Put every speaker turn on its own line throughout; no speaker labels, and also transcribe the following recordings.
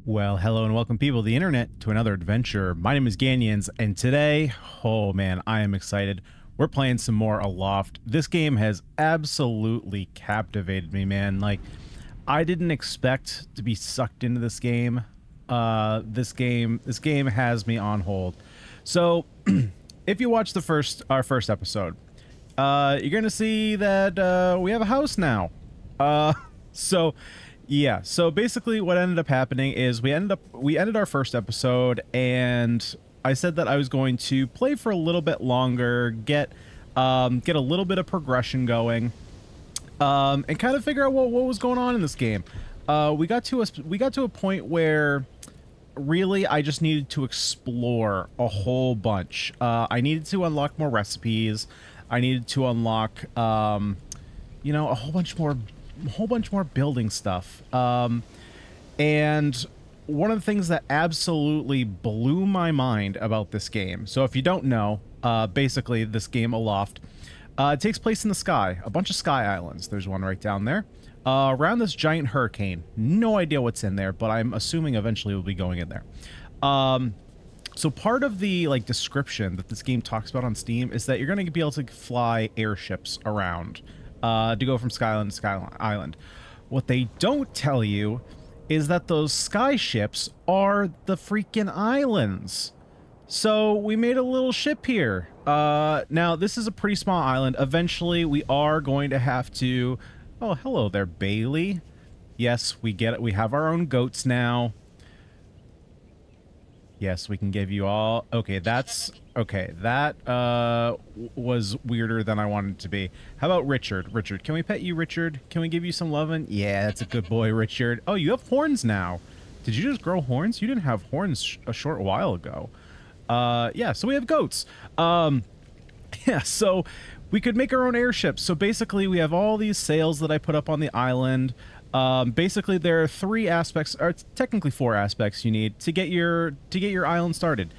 Well, hello and welcome people of the internet to another adventure. My name is Ganyonz, and today, oh man, I am excited. We're playing some more Aloft. This game has absolutely captivated me, man. Like, I didn't expect to be sucked into this game. This game has me on hold. So, if you watch our first episode, you're gonna see that we have a house now. So. Yeah, so basically what ended up happening is we ended our first episode, and I said that I was going to play for a little bit longer, get a little bit of progression going, and kind of figure out what was going on in this game. We got to a point where really I just needed to explore a whole bunch. I needed to unlock more recipes. I needed to unlock a whole bunch more building stuff. And one of the things that absolutely blew my mind about this game, so if you don't know, basically this game Aloft, it takes place in the sky, a bunch of sky islands. There's one right down there, around this giant hurricane. No idea what's in there, but I'm assuming eventually we'll be going in there. So part of the description that this game talks about on Steam is that you're going to be able to fly airships around to go from skyline to skyline. What they don't tell you is that those skyships are the freaking islands. So we made a little ship here. Now this is a pretty small island. Eventually we are going to have to... Oh, hello there, Bailey. Yes, we get it. We have our own goats now. Yes, we can give you all... Okay, that's... Okay, that was weirder than I wanted it to be. How about Richard? Richard, can we pet you, Richard? Can we give you some loving? Yeah, that's a good boy, Richard. Oh, you have horns now. Did you just grow horns? You didn't have horns a short while ago. Yeah, so we have goats. Yeah, so we could make our own airships. So basically, we have all these sails that I put up on the island. Basically, there are three aspects, or technically four aspects you need to get your island started.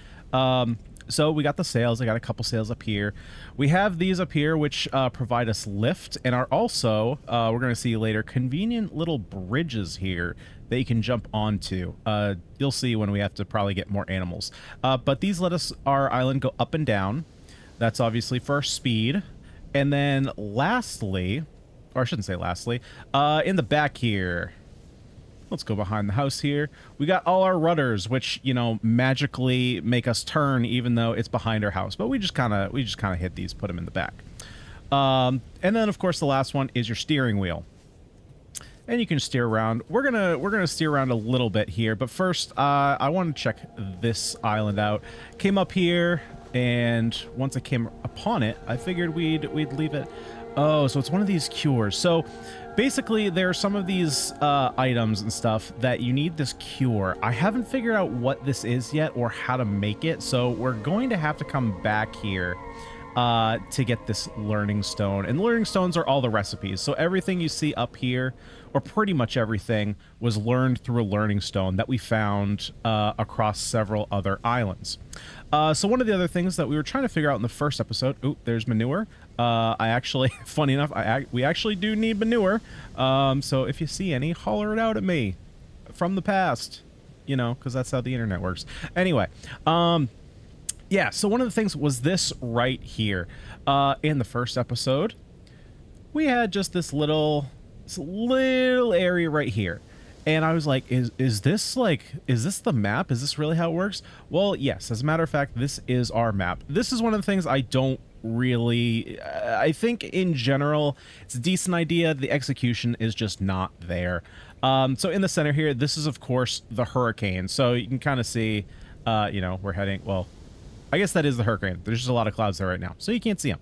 So we got the sails. I got a couple sails up here. We have these up here, which provide us lift, and are also, we're going to see later, convenient little bridges here that you can jump onto. You'll see when we have to probably get more animals. But these let our island go up and down. That's obviously for our speed. And then lastly, or I shouldn't say lastly, in the back here, let's go behind the house here. We got all our rudders, which, magically make us turn even though it's behind our house. But we just kind of hit these, put them in the back. And then of course the last one is your steering wheel. And you can steer around. We're gonna steer around a little bit here, but first I want to check this island out. Came up here, and once I came upon it, I figured we'd leave it. Oh, so it's one of these cures. So basically, there are some of these items and stuff that you need this cure. I haven't figured out what this is yet or how to make it, so we're going to have to come back here to get this learning stone. And learning stones are all the recipes. So everything you see up here, or pretty much everything, was learned through a learning stone that we found across several other islands. So one of the other things that we were trying to figure out in the first episode... Ooh, there's manure. I actually, funny enough, we actually do need manure. So if you see any, holler it out at me from the past, because that's how the internet works. Anyway, yeah, so one of the things was this right here. In the first episode, we had just this little area right here. And I was like, is this the map? Is this really how it works? Well, yes, as a matter of fact, this is our map. This is one of the things I don't really... I think in general, it's a decent idea. The execution is just not there. So in the center here, this is, of course, the hurricane. So you can kind of see, we're heading... Well, I guess that is the hurricane. There's just a lot of clouds there right now, so you can't see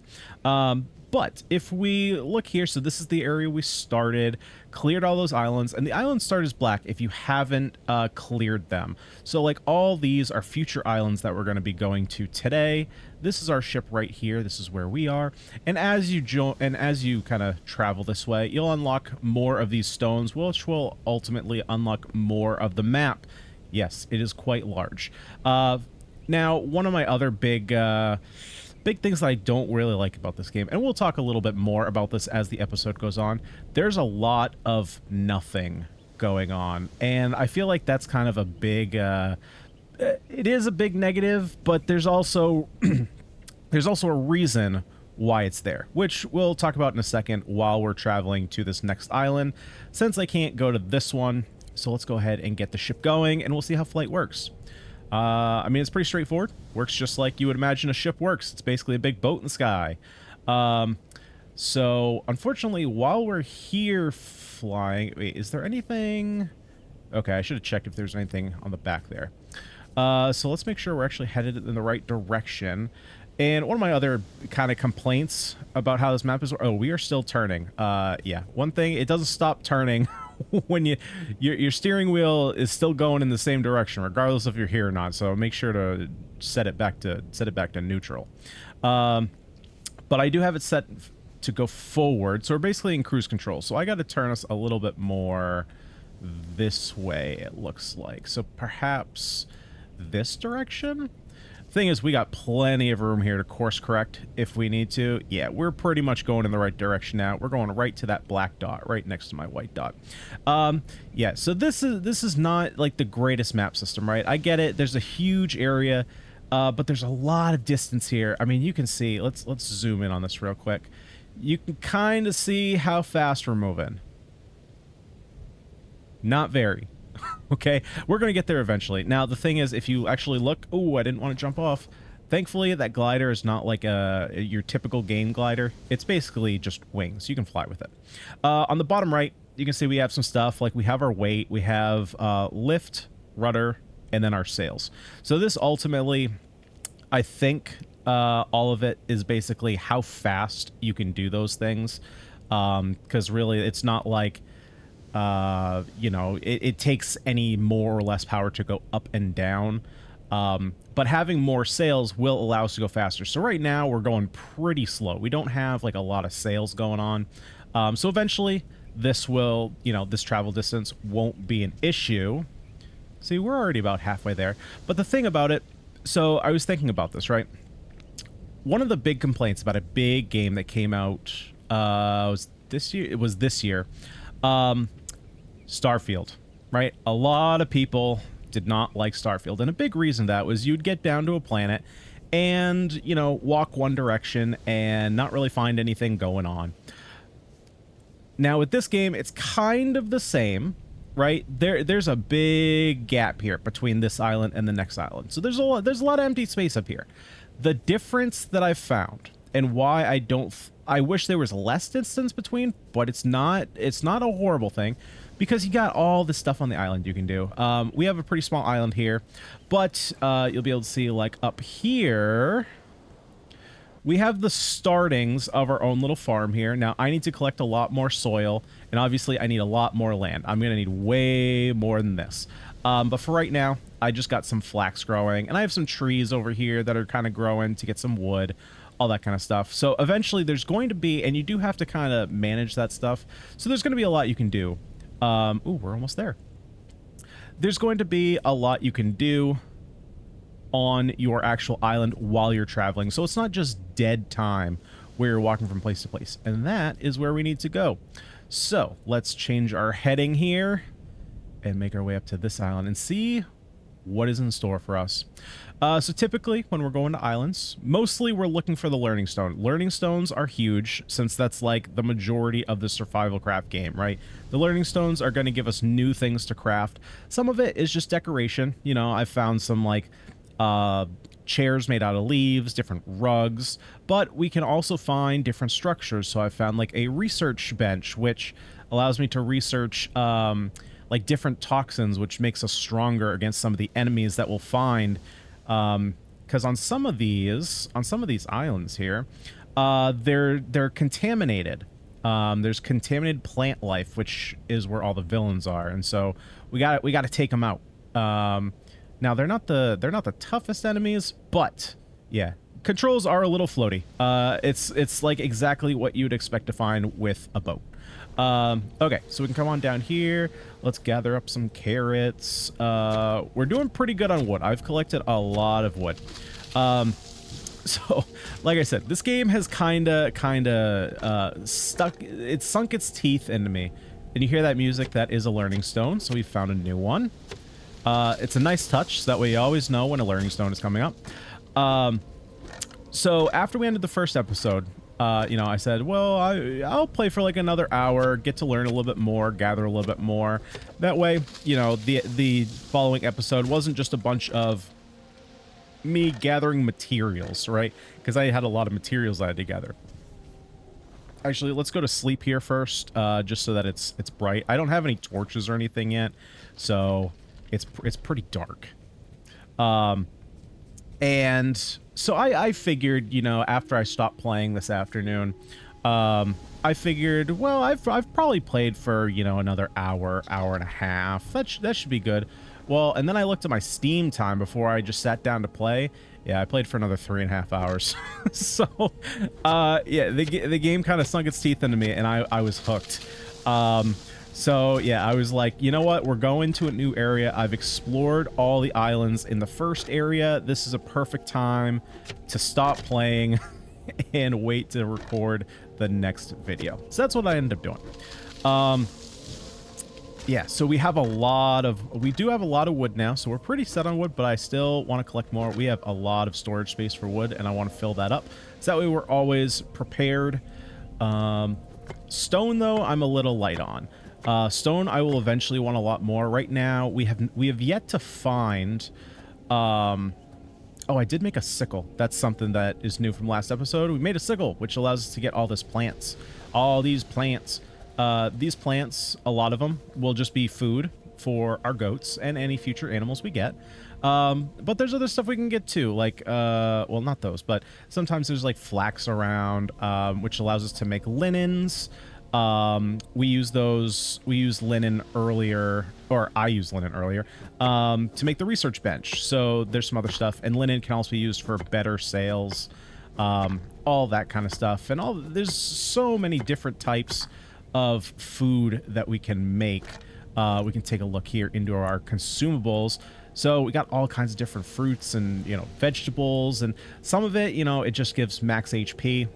them. But if we look here, so this is the area we started, cleared all those islands, and the islands start as black if you haven't cleared them. So like all these are future islands that we're going to be going to today. This is our ship right here. This is where we are. And as you kind of travel this way, you'll unlock more of these stones, which will ultimately unlock more of the map. Yes, it is quite large. Now, one of my other big things that I don't really like about this game, and we'll talk a little bit more about this as the episode goes on, there's a lot of nothing going on, and I feel like that's kind of a big it is a big negative, but there's also there's also a reason why it's there, which we'll talk about in a second while we're traveling to this next island, since I can't go to this one. So let's go ahead and get the ship going, and we'll see how flight works. I mean, it's pretty straightforward. Works just like you would imagine a ship works. It's basically a big boat in the sky. So unfortunately, while we're here flying, wait, is there anything? Okay, I should have checked if there's anything on the back there. So let's make sure we're actually headed in the right direction. And one of my other kind of complaints about how this map is, oh, we are still turning. Yeah, one thing, it doesn't stop turning when your steering wheel is still going in the same direction, regardless if you're here or not. So make sure to set it back to neutral. But I do have it set to go forward, so we're basically in cruise control. So I got to turn us a little bit more this way, it looks like. So perhaps this direction? Thing is, we got plenty of room here to course correct if we need to. Yeah, we're pretty much going in the right direction now. We're going right to that black dot right next to my white dot. Yeah, so this is not like the greatest map system, right? I get it. There's a huge area, but there's a lot of distance here. I mean, you can see. Let's zoom in on this real quick. You can kind of see how fast we're moving. Not very. Okay, we're going to get there eventually. Now, the thing is, if you actually look... Oh, I didn't want to jump off. Thankfully, that glider is not like your typical game glider. It's basically just wings. You can fly with it. On the bottom right, you can see we have some stuff. Like, we have our weight. We have lift, rudder, and then our sails. So this ultimately, I think, all of it is basically how fast you can do those things. Because really, it's not like... you know, it takes any more or less power to go up and down. But having more sails will allow us to go faster. So right now we're going pretty slow. We don't have like a lot of sails going on. So eventually this will, you know, this travel distance won't be an issue. See, we're already about halfway there. But the thing about it, so I was thinking about this, right? One of the big complaints about a big game that came out, was this year. Starfield, right? A lot of people did not like Starfield, and a big reason that was you'd get down to a planet and, you know, walk one direction and not really find anything going on. Now with this game, it's kind of the same, right? There's a big gap here between this island and the next island. So there's a lot of empty space up here. The difference that I've found and why I wish there was less distance between, but it's not a horrible thing, because you got all the stuff on the island you can do. We have a pretty small island here, but you'll be able to see, like, up here, we have the startings of our own little farm here. Now, I need to collect a lot more soil, and obviously I need a lot more land. I'm going to need way more than this. But for right now, I just got some flax growing, and I have some trees over here that are kind of growing to get some wood, all that kind of stuff. So eventually there's going to be, and you do have to kind of manage that stuff, so there's going to be a lot you can do. Ooh, we're almost there. There's going to be a lot you can do on your actual island while you're traveling, so it's not just dead time where you're walking from place to place, and that is where we need to go. So let's change our heading here and make our way up to this island and see what is in store for us. So typically when we're going to islands, mostly we're looking for the learning stone. Learning stones are huge, since that's like the majority of the survival craft game, right? The learning stones are going to give us new things to craft. Some of it is just decoration. You know, I've found some like chairs made out of leaves, different rugs, but we can also find different structures. So I found like a research bench, which allows me to research like different toxins, which makes us stronger against some of the enemies that we'll find. Because on some of these islands here, they're contaminated. There's contaminated plant life, which is where all the villains are, and so we got to take them out. Now they're not the toughest enemies, but yeah, controls are a little floaty. It's like exactly what you'd expect to find with a boat. Okay, so we can come on down here. Let's gather up some carrots. We're doing pretty good on wood. I've collected a lot of wood. So, like I said, this game has kinda sunk its teeth into me And you hear that music, that is a learning stone, so we found a new one. It's a nice touch, so that way you always know when a learning stone is coming up. So after we ended the first episode, you know, I said, well, I'll play for like another hour, get to learn a little bit more, gather a little bit more. That way, you know, the following episode wasn't just a bunch of me gathering materials, right? Because I had a lot of materials I had to gather. Actually, let's go to sleep here first, just so that it's bright. I don't have any torches or anything yet, so it's pretty dark. And so I figured, you know, after I stopped playing this afternoon, I figured, well, I've probably played for, you know, another hour and a half. That should be good. Well, and then I looked at my Steam time before I just sat down to play. Yeah, I played for another 3.5 hours. So, yeah, the game kind of sunk its teeth into me, and I was hooked. So, yeah, I was like, you know what? We're going to a new area. I've explored all the islands in the first area. This is a perfect time to stop playing and wait to record the next video. So that's what I ended up doing. Yeah, so we do have a lot of wood now, so we're pretty set on wood, but I still want to collect more. We have a lot of storage space for wood, and I want to fill that up. So that way we're always prepared. Stone, though, I'm a little light on. Stone, I will eventually want a lot more. Right now, we have yet to find... oh, I did make a sickle. That's something that is new from last episode. We made a sickle, which allows us to get all these plants. All these plants. These plants, a lot of them, will just be food for our goats and any future animals we get. But there's other stuff we can get too, like, well, not those, but sometimes there's like flax around, which allows us to make linens. We use linen earlier, or I used linen earlier, to make the research bench. So there's some other stuff, and linen can also be used for better sales, all that kind of stuff. And there's so many different types of food that we can make. We can take a look here into our consumables. So we got all kinds of different fruits and, you know, vegetables, and some of it, you know, it just gives max HP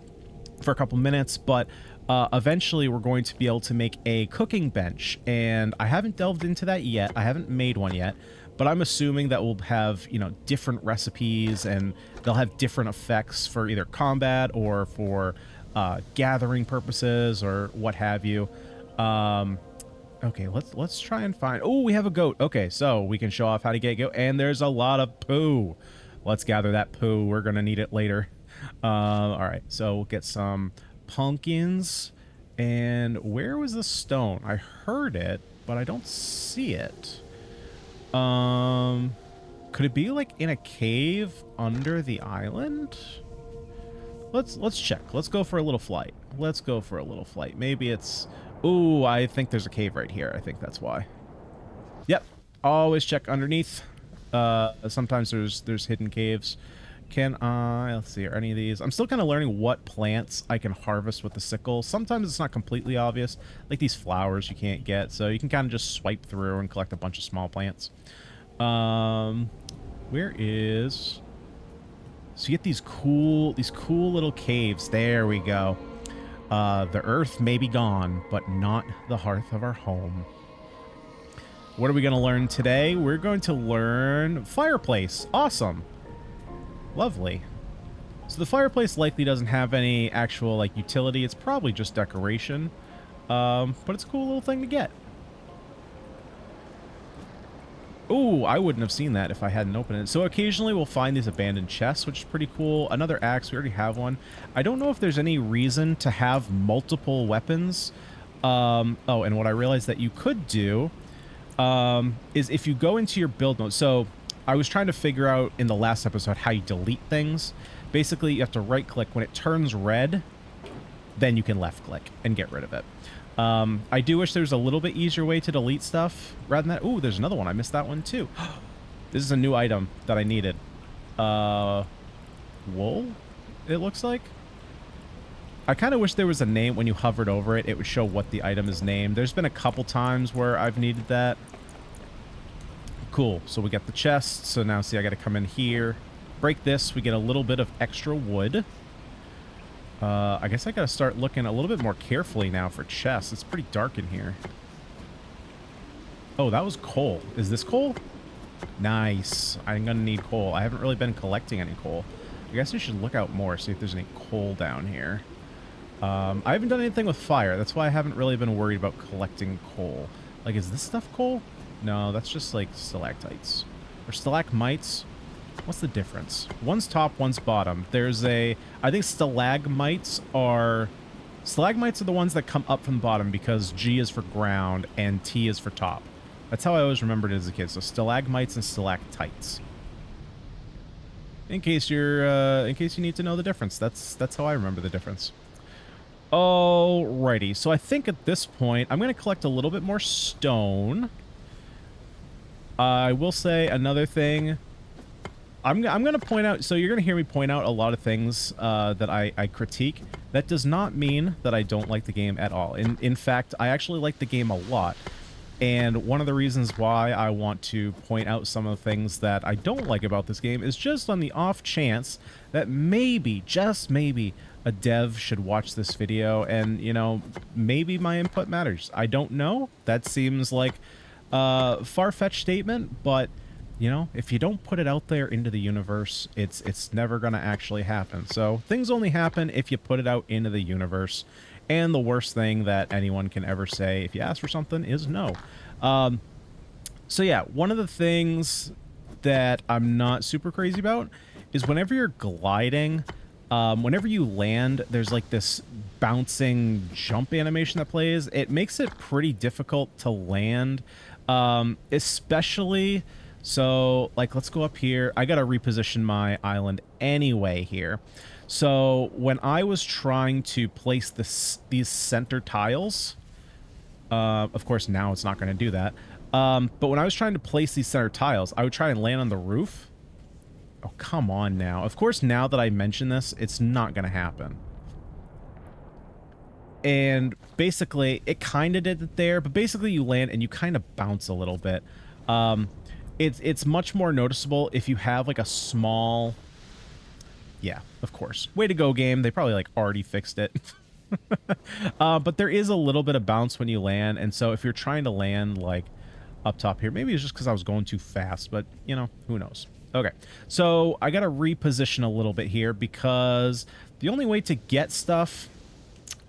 for a couple minutes, but eventually we're going to be able to make a cooking bench, and I haven't delved into that yet. I haven't made one yet, but I'm assuming that we'll have, you know, different recipes, and they'll have different effects for either combat or for gathering purposes or what have you. Okay, let's try and find... Oh, we have a goat. Okay, so we can show off how to get a goat, and there's a lot of poo. Let's gather that poo. We're gonna need it later. All right, so we'll get some pumpkins. And where was the stone? I heard it, but I don't see it. Could it be like in a cave under the island? Let's check. Let's go for a little flight. Maybe it's... Ooh, I think there's a cave right here. I think that's why. Yep. Always check underneath. Sometimes there's hidden caves. Can I... Let's see. Are any of these... I'm still kind of learning what plants I can harvest with the sickle. Sometimes it's not completely obvious. Like these flowers you can't get. So you can kind of just swipe through and collect a bunch of small plants. Where is... So you get these cool little caves. There we go. The earth may be gone, but not the hearth of our home. What are we going to learn today? We're going to learn fireplace. Awesome. Lovely. So the fireplace likely doesn't have any actual like utility. It's probably just decoration. But it's a cool little thing to get. Ooh, I wouldn't have seen that if I hadn't opened it. So occasionally we'll find these abandoned chests, which is pretty cool. Another axe, we already have one. I don't know if there's any reason to have multiple weapons. Oh, and what I realized that you could do is if you go into your build mode. So I was trying to figure out in the last episode how you delete things. Basically, you have to right click. When it turns red, then you can left click and get rid of it. I do wish there was a little bit easier way to delete stuff rather than that. Ooh, there's another one. I missed that one too. This is a new item that I needed. Wool, it looks like. I kind of wish there was a name. When you hovered over it, it would show what the item is named. There's been a couple times where I've needed that. Cool. So we got the chest. So now see, I got to come in here, break this. We get a little bit of extra wood. I guess I gotta start looking a little bit more carefully now for chests. It's pretty dark in here. Oh, that was coal. Is this coal? Nice. I'm gonna need coal. I haven't really been collecting any coal. I guess I should look out more, see if there's any coal down here. I haven't done anything with fire. That's why I haven't really been worried about collecting coal. Like, is this stuff coal? No, that's just like stalactites. Or stalagmites. What's the difference? One's top, one's bottom. There's a... I think stalagmites are the ones that come up from the bottom because G is for ground and T is for top. That's how I always remembered it as a kid. So stalagmites and stalactites. In case you need to know the difference. That's how I remember the difference. Alrighty. So I think at this point, I'm going to collect a little bit more stone. I will say another thing. I'm going to point out, so you're going to hear me point out a lot of things that I critique. That does not mean that I don't like the game at all. In fact, I actually like the game a lot. And one of the reasons why I want to point out some of the things that I don't like about this game is just on the off chance that maybe, just maybe, a dev should watch this video and, you know, maybe my input matters. I don't know. That seems like a far-fetched statement, but... You know, if you don't put it out there into the universe, it's never going to actually happen. So things only happen if you put it out into the universe. And the worst thing that anyone can ever say if you ask for something is no. So yeah, one of the things that I'm not super crazy about is whenever you're gliding, whenever you land, there's like this bouncing jump animation that plays. It makes it pretty difficult to land, especially... So, like, let's go up here. I gotta reposition my island anyway here. So, when I was trying to place these center tiles, of course, now it's not going to do that. But when I was trying to place these center tiles, I would try and land on the roof. Oh, come on now. Of course, now that I mention this, it's not going to happen. And basically, it kind of did it there, but basically you land and you kind of bounce a little bit. It's much more noticeable if you have like a small... Yeah, of course. Way to go, game. They probably like already fixed it. But there is a little bit of bounce when you land, and so if you're trying to land like up top here, maybe it's just because I was going too fast, but you know, who knows. Okay, so I gotta reposition a little bit here because the only way to get stuff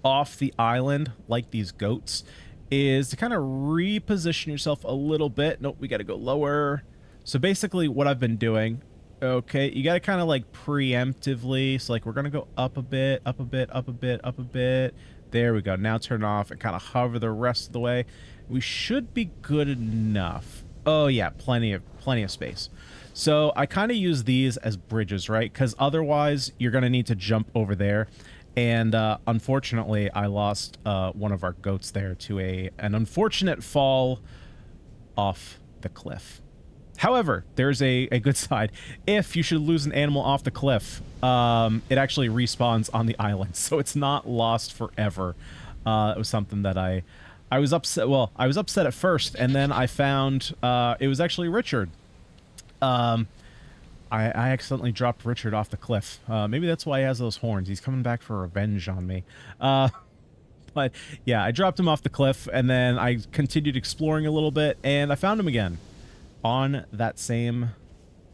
off the island, like these goats, is to kind of reposition yourself a little bit. Nope, we got to go lower. So basically what I've been doing, okay, you got to kind of like preemptively. So like we're going to go up a bit, up a bit, up a bit, up a bit. There we go. Now turn off and kind of hover the rest of the way. We should be good enough. Oh yeah, plenty of space. So I kind of use these as bridges, right? Because otherwise you're going to need to jump over there. And unfortunately, I lost one of our goats there to an unfortunate fall off the cliff. However, there's a good side. If you should lose an animal off the cliff, it actually respawns on the island, so it's not lost forever. It was something that I was upset. Well, I was upset at first, and then I found it was actually Richard. I accidentally dropped Richard off the cliff. Maybe that's why he has those horns. He's coming back for revenge on me. But yeah, I dropped him off the cliff, and then I continued exploring a little bit, and I found him again on that same...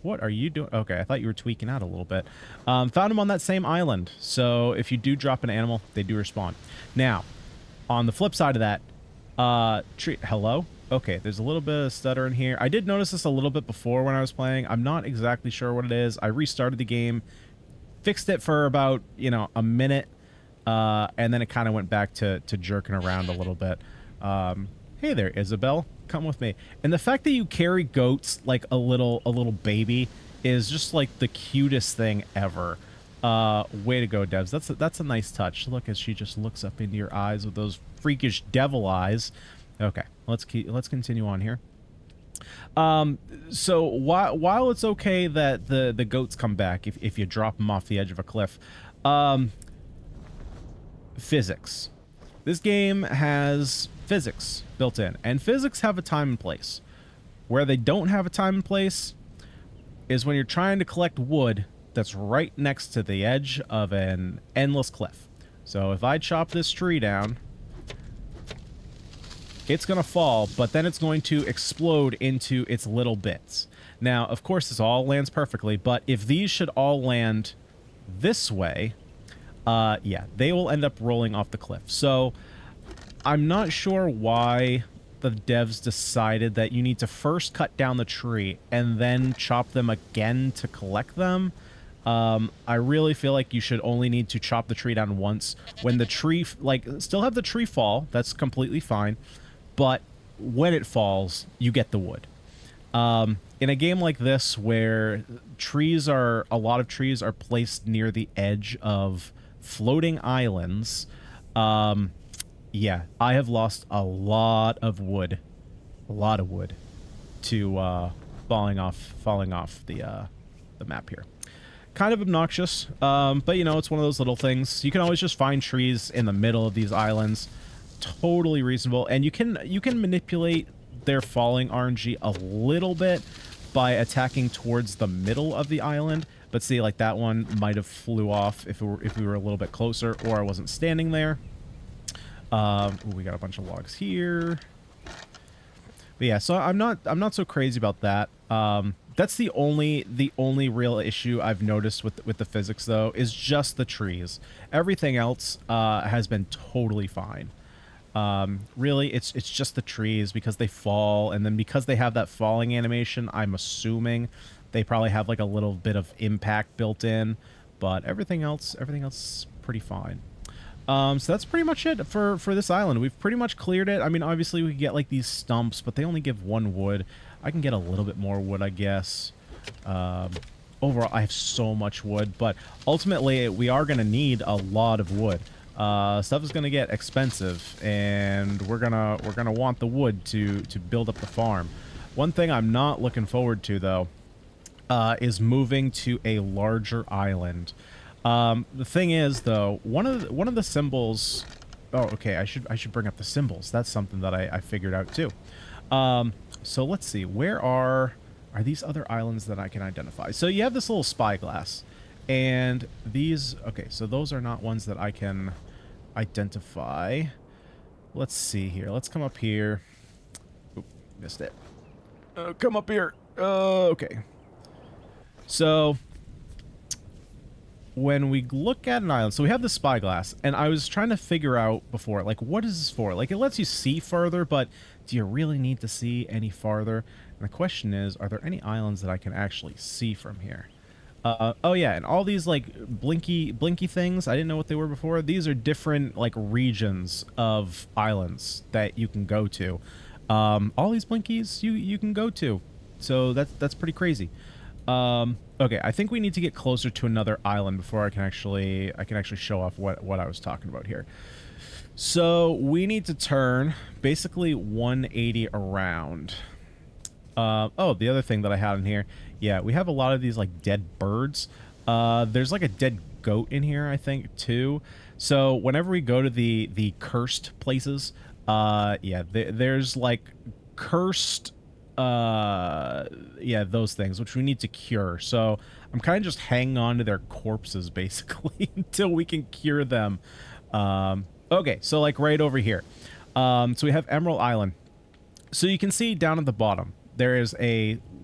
What are you doing? Okay, I thought you were tweaking out a little bit. Found him on that same island. So if you do drop an animal, they do respawn. Now, on the flip side of that, hello? Okay, there's a little bit of stutter in here. I did notice this a little bit before when I was playing. I'm not exactly sure what it is. I restarted the game, fixed it for about, you know, a minute, and then it kind of went back to jerking around a little bit. Hey there, Isabel. Come with me. And the fact that you carry goats like a little baby is just like the cutest thing ever. Way to go, devs. That's a nice touch. Look as she just looks up into your eyes with those freakish devil eyes. Okay, let's continue on here. So while it's okay that the goats come back if you drop them off the edge of a cliff, physics. This game has physics built in, and physics have a time and place. Where they don't have a time and place is when you're trying to collect wood that's right next to the edge of an endless cliff. So if I chop this tree down, it's going to fall, but then it's going to explode into its little bits. Now, of course, this all lands perfectly, but if these should all land this way, yeah, they will end up rolling off the cliff. So I'm not sure why the devs decided that you need to first cut down the tree and then chop them again to collect them. I really feel like you should only need to chop the tree down once. When the tree, like, still have the tree fall, that's completely fine. But when it falls, you get the wood. In a game like this, where a lot of trees are placed near the edge of floating islands, yeah, I have lost a lot of wood. A lot of wood to falling off the map here. Kind of obnoxious, but you know, it's one of those little things. You can always just find trees in the middle of these islands. Totally reasonable, and you can manipulate their falling RNG a little bit by attacking towards the middle of the island. But see, like, that one might have flew off if we were a little bit closer, or I wasn't standing there. Ooh, we got a bunch of logs here. But yeah, so I'm not so crazy about that. That's the only real issue I've noticed with the physics, though, is just the trees. Everything else has been totally fine. Really, it's just the trees, because they fall, and then because they have that falling animation, I'm assuming they probably have like a little bit of impact built in, but everything else is pretty fine. So that's pretty much it for this island. We've pretty much cleared it. I mean, obviously we could get like these stumps, but they only give 1 wood. I can get a little bit more wood, I guess. Overall, I have so much wood, but ultimately we are going to need a lot of wood. Stuff is going to get expensive, and we're gonna want the wood to build up the farm. One thing I'm not looking forward to, though, is moving to a larger island. The thing is, though, one of the symbols. Oh, okay. I should bring up the symbols. That's something that I figured out too. So let's see. Where are these other islands that I can identify? So you have this little spyglass, and these. Okay, so those are not ones that I can identify. Let's see here. Let's come up here. Oop, missed it. Come up here. Okay. So when we look at an island, so we have the spyglass, and I was trying to figure out before, like, what is this for? Like, it lets you see farther, but do you really need to see any farther? And the question is, are there any islands that I can actually see from here? Oh yeah, and all these, like, blinky things, I didn't know what they were before. These are different, like, regions of islands that you can go to. All these blinkies you can go to. So that's pretty crazy. Okay, I think we need to get closer to another island before I can actually show off what I was talking about here. So we need to turn basically 180 around. Oh, the other thing that I had in here, yeah, we have a lot of these, like, dead birds. There's like a dead goat in here, I think, too. So whenever we go to the cursed places, yeah, there's like cursed. Yeah, those things, which we need to cure. So I'm kind of just hanging on to their corpses, basically, until we can cure them. Okay, so, like, right over here. So we have Emerald Island. So you can see down at the bottom, there is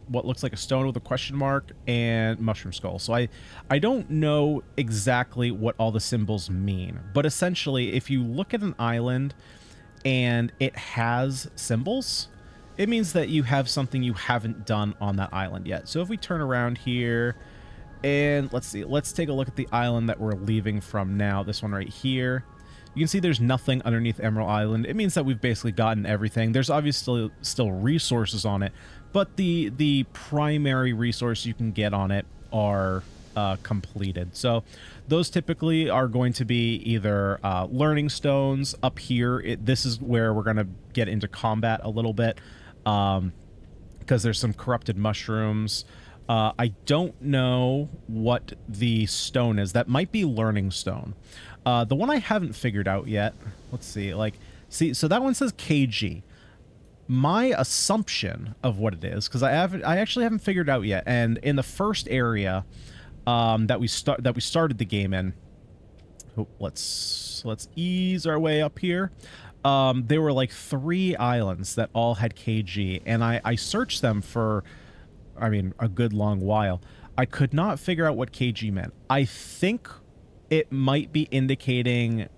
what looks like a stone with a question mark and mushroom skull. So I don't know exactly what all the symbols mean, but essentially, if you look at an island and it has symbols, it means that you have something you haven't done on that island yet. So if we turn around here, and let's see, let's take a look at the island that we're leaving from now, this one right here. You can see there's nothing underneath Emerald Island. It means that we've basically gotten everything. There's obviously still resources on it, but the primary resource you can get on it are completed. So those typically are going to be either learning stones. Up here, this is where we're going to get into combat a little bit, because there's some corrupted mushrooms. I don't know what the stone is. That might be learning stone. The one I haven't figured out yet, let's see, so that one says KG. My assumption of what it is, because I actually haven't figured it out yet, and in the first area that we started the game in, let's ease our way up here. there were like 3 islands that all had KG, and I searched them for, I mean, a good long while. I could not figure out what KG meant. I think it might be indicating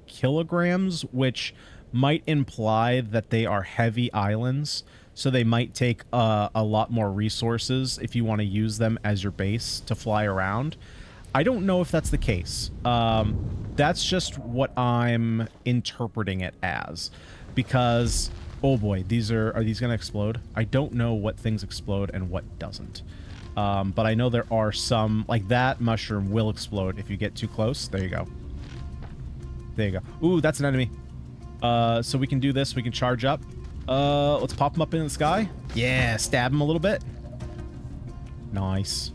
kilograms, which might imply that they are heavy islands, so they might take a lot more resources if you want to use them as your base to fly around. I don't know if that's the case. That's just what I'm interpreting it as, because, oh boy, are these going to explode? I don't know what things explode and what doesn't. But I know there are some, like that mushroom will explode if you get too close. There you go. There you go. Ooh, that's an enemy. So we can do this. We can charge up. Let's pop him up in the sky. Yeah, stab him a little bit. Nice.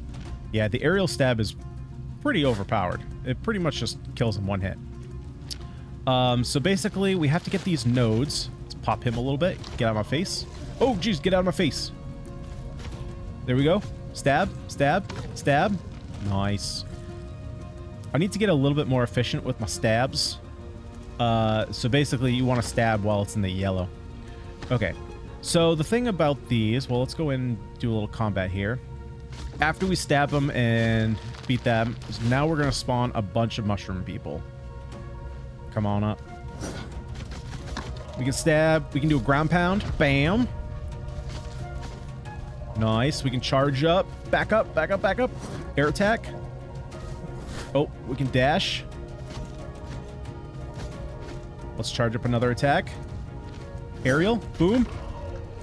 Yeah, the aerial stab is pretty overpowered. It pretty much just kills him one hit. So basically, we have to get these nodes. Let's pop him a little bit. Get out of my face. Oh, geez, get out of my face. There we go. Stab, stab, stab. Nice. I need to get a little bit more efficient with my stabs. So basically, you want to stab while it's in the yellow. Okay. So the thing about these, well, let's go in and do a little combat here. After we stab them and beat them, now we're going to spawn a bunch of mushroom people. Come on up. We can stab. We can do a ground pound. Bam. Nice. We can charge up. Back up, back up, back up. Air attack. Oh, we can dash. Let's charge up another attack. Aerial. Boom.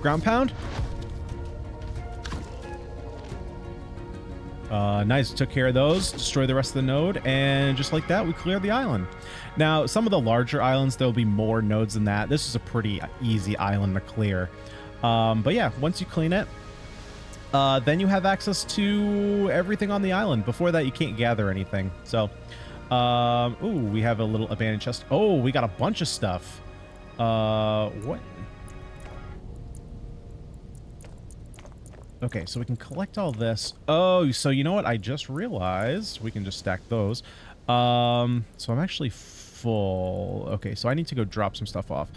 Ground pound. Nice. Took care of those. Destroy the rest of the node. And just like that, we clear the island. Now, some of the larger islands, there'll be more nodes than that. This is a pretty easy island to clear. But yeah, once you clean it, then you have access to everything on the island. Before that, you can't gather anything. So, ooh, we have a little abandoned chest. Oh, we got a bunch of stuff. What? Okay, so we can collect all this. Oh, so you know what? I just realized we can just stack those. So I'm actually full. Okay, so I need to go drop some stuff off.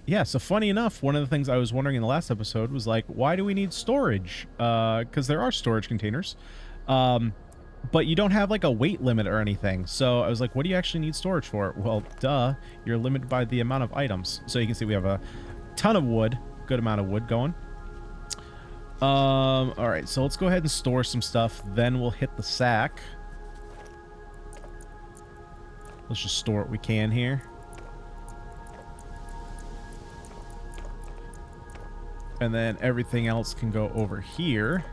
Yeah, so funny enough, one of the things I was wondering in the last episode was like, why do we need storage? Because there are storage containers. But you don't have like a weight limit or anything. So I was like, what do you actually need storage for? Well, duh, you're limited by the amount of items. So you can see we have a ton of wood, good amount of wood going. All right, so let's go ahead and store some stuff. Then we'll hit the sack. Let's just store what we can here. And then everything else can go over here.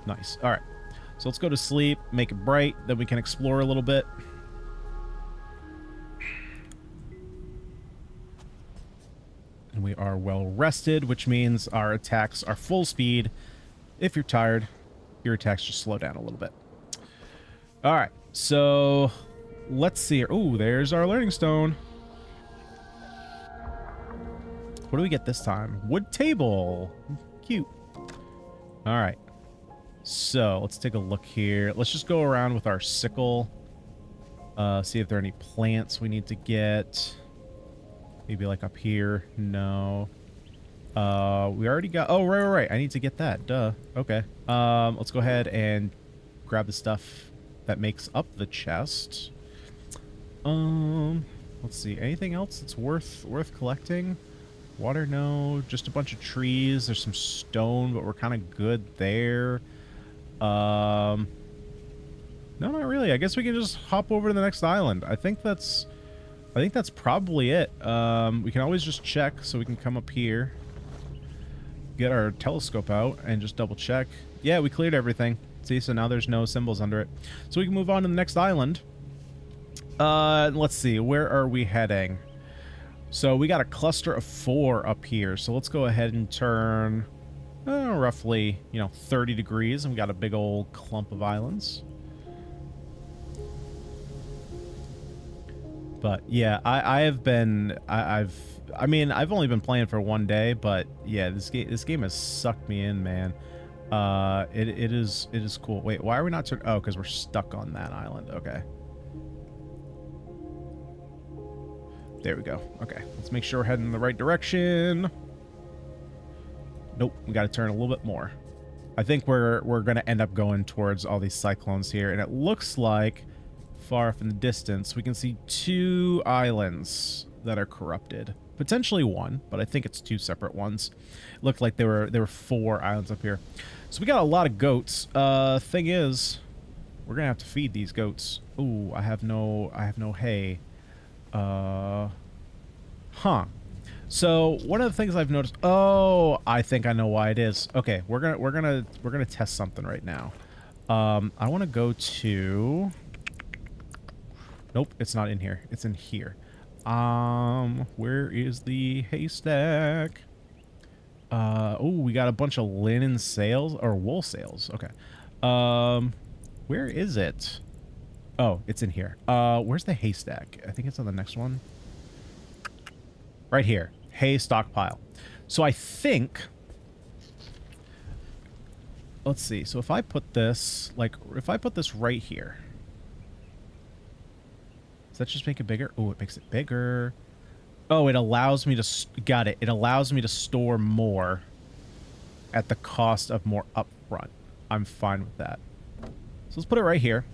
Nice. All right. So let's go to sleep, make it bright, then we can explore a little bit. And we are well rested, which means our attacks are full speed. If you're tired, your attacks just slow down a little bit. All right. So let's see here. Oh, there's our learning stone. What do we get this time? Wood table. Cute. All right. So let's take a look here. Let's just go around with our sickle. See if there are any plants we need to get. Maybe like up here. No. We already got... Oh, right. I need to get that. Duh. Okay. Let's go ahead and grab the stuff that makes up the chest. Let's see. Anything else that's worth collecting? Water, no. Just a bunch of trees. There's some stone, but we're kind of good there. No, not really. I guess we can just hop over to the next island. I think that's probably it. We can always just check, so we can come up here, get our telescope out, and just double check. Yeah, we cleared everything. See, so now there's no symbols under it. So we can move on to the next island. Let's see. Where are we heading? So we got a cluster of 4 up here. So let's go ahead and turn roughly, 30 degrees. And we got a big old clump of islands. But yeah, I've only been playing for one day, but yeah, this game has sucked me in, man. It is cool. Wait, why are we not turning? Oh, because we're stuck on that island. Okay. There we go. Okay, let's make sure we're heading in the right direction. Nope, we got to turn a little bit more. I think we're going to end up going towards all these cyclones here, and it looks like far off in the distance we can see 2 islands that are corrupted. Potentially 1, but I think it's 2 separate ones. It looked like there were 4 islands up here. So we got a lot of goats. Thing is, we're gonna have to feed these goats. Ooh, I have no hay. Huh. So one of the things I've noticed. Oh, I think I know why it is. Okay, we're gonna test something right now. I want to go to. Nope, it's not in here. It's in here. Where is the haystack? Oh, we got a bunch of linen sails or wool sails. Okay. Where is it? Oh, it's in here. Where's the haystack? I think it's on the next one. Right here. Hay stockpile. So I think, let's see. So if I put this, if I put this right here, does that just make it bigger? Oh, it makes it bigger. Oh, it allows me to, got it. It allows me to store more at the cost of more upfront. I'm fine with that. So let's put it right here.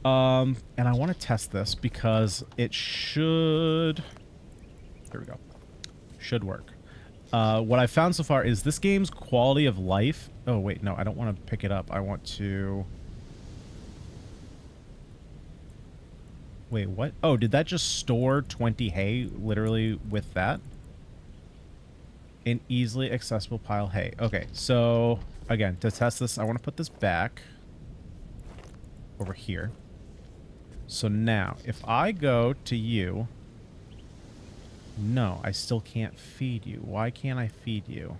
And I want to test this because it should, there we go. Should work. What I've found so far is this game's quality of life. Oh, wait, no, I don't want to pick it up. I want to... Wait, what? Oh, did that just store 20 hay literally with that? An easily accessible pile hay. Okay, so again, to test this, I want to put this back over here. So now, if I go to you... No, I still can't feed you. Why can't I feed you?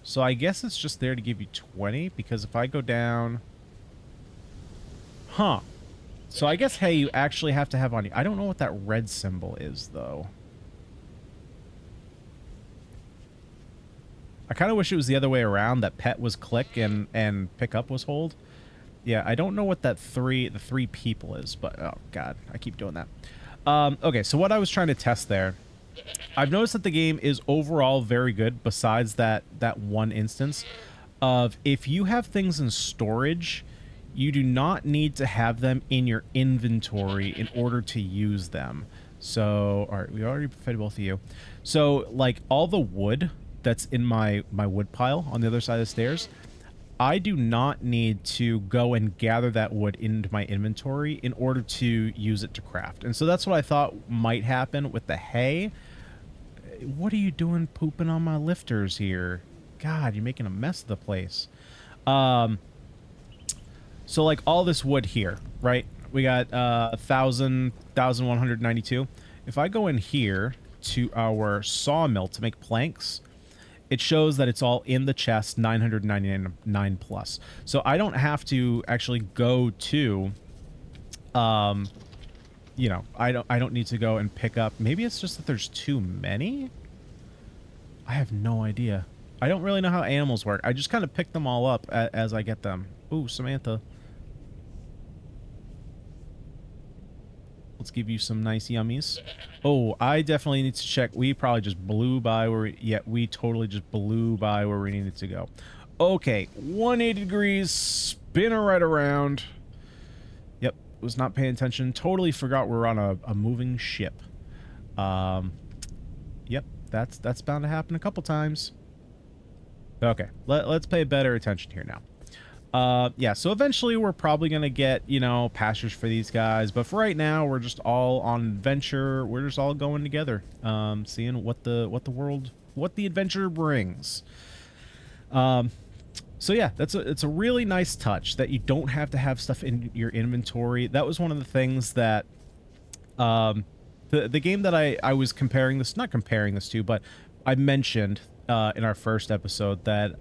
So I guess it's just there to give you 20, because if I go down... Huh. So I guess, hey, you actually have to have on you. I don't know what that red symbol is, though. I kind of wish it was the other way around, that pet was click and pick up was hold. Yeah, I don't know what that the 3 people is, but oh god, I keep doing that. Okay, so what I was trying to test there, I've noticed that the game is overall very good, besides that one instance of if you have things in storage, you do not need to have them in your inventory in order to use them. So, all right, we already fed both of you. So, like, all the wood that's in my wood pile on the other side of the stairs, I do not need to go and gather that wood into my inventory in order to use it to craft. And so that's what I thought might happen with the hay. What are you doing pooping on my lifters here? God, you're making a mess of the place. So like all this wood here, right? We got 1,192. If I go in here to our sawmill to make planks, it shows that it's all in the chest, 999 plus. So I don't have to actually go to, you know, I don't need to go and pick up. Maybe it's just that there's too many. I have no idea. I don't really know how animals work. I just kind of pick them all up as I get them. Ooh, Samantha. Let's give you some nice yummies. Oh, I definitely need to check. We probably just blew by where we totally just blew by where we needed to go. Okay, 180 degrees, spin her right around. Yep, was not paying attention. Totally forgot we're on a moving ship. Yep, that's bound to happen a couple times. Okay, let's pay better attention here now. Yeah, so eventually we're probably going to get, you know, pastures for these guys. But for right now, we're just all on adventure. We're just all going together, seeing what the adventure brings. So yeah, it's a really nice touch that you don't have to have stuff in your inventory. That was one of the things that, the game that I was not comparing this to, but I mentioned in our first episode that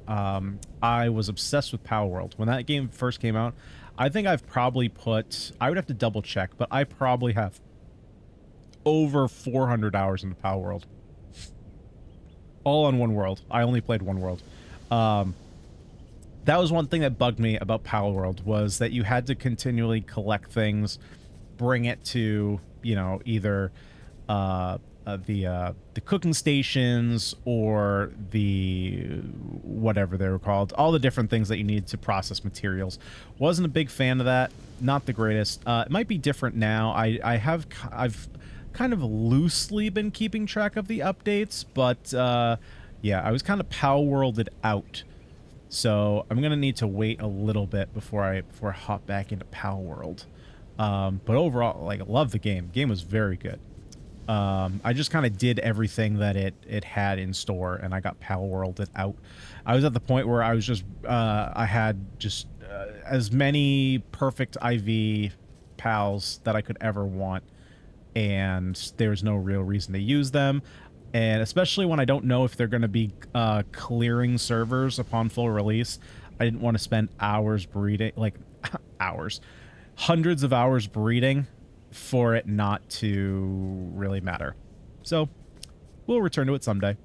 I was obsessed with Power World. When that game first came out, I think I've probably put, I would have to double check, but I probably have over 400 hours into Power World. All on one world. I only played one world. Um, that was one thing that bugged me about Palworld, was that you had to continually collect things, bring it to, you know, either the cooking stations or the whatever they were called, all the different things that you need to process materials. Wasn't a big fan of that. Not the greatest. It might be different now. I've kind of loosely been keeping track of the updates, but yeah, I was kind of Palworlded out. So I'm gonna need to wait a little bit before I hop back into Palworld. But overall, like, I love the game. The game was very good. I just kind of did everything that it had in store, and I got Palworlded out. I was at the point where I was just I had just as many perfect IV pals that I could ever want, and there's no real reason to use them. And especially when I don't know if they're going to be clearing servers upon full release, I didn't want to spend hours breeding, like hours, hundreds of hours breeding for it not to really matter. So we'll return to it someday,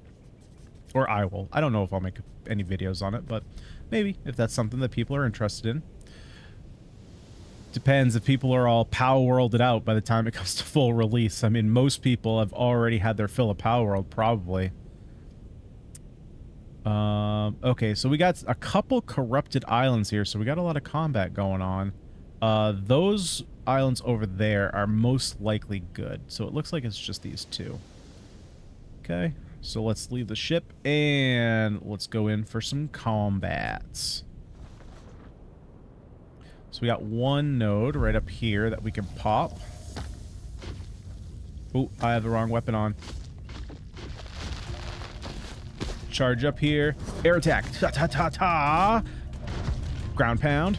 or I will. I don't know if I'll make any videos on it, but maybe, if that's something that people are interested in. Depends if people are all Palworlded out by the time it comes to full release. I mean, most people have already had their fill of Palworld, probably. Okay, so we got a couple corrupted islands here, so we got a lot of combat going on. Those islands over there are most likely good, so it looks like it's just these two. Okay, so let's leave the ship, and let's go in for some combats. So we got one node right up here that we can pop. Oh, I have the wrong weapon on. Charge up here. Air attack. Ta-ta-ta-ta. Ground pound.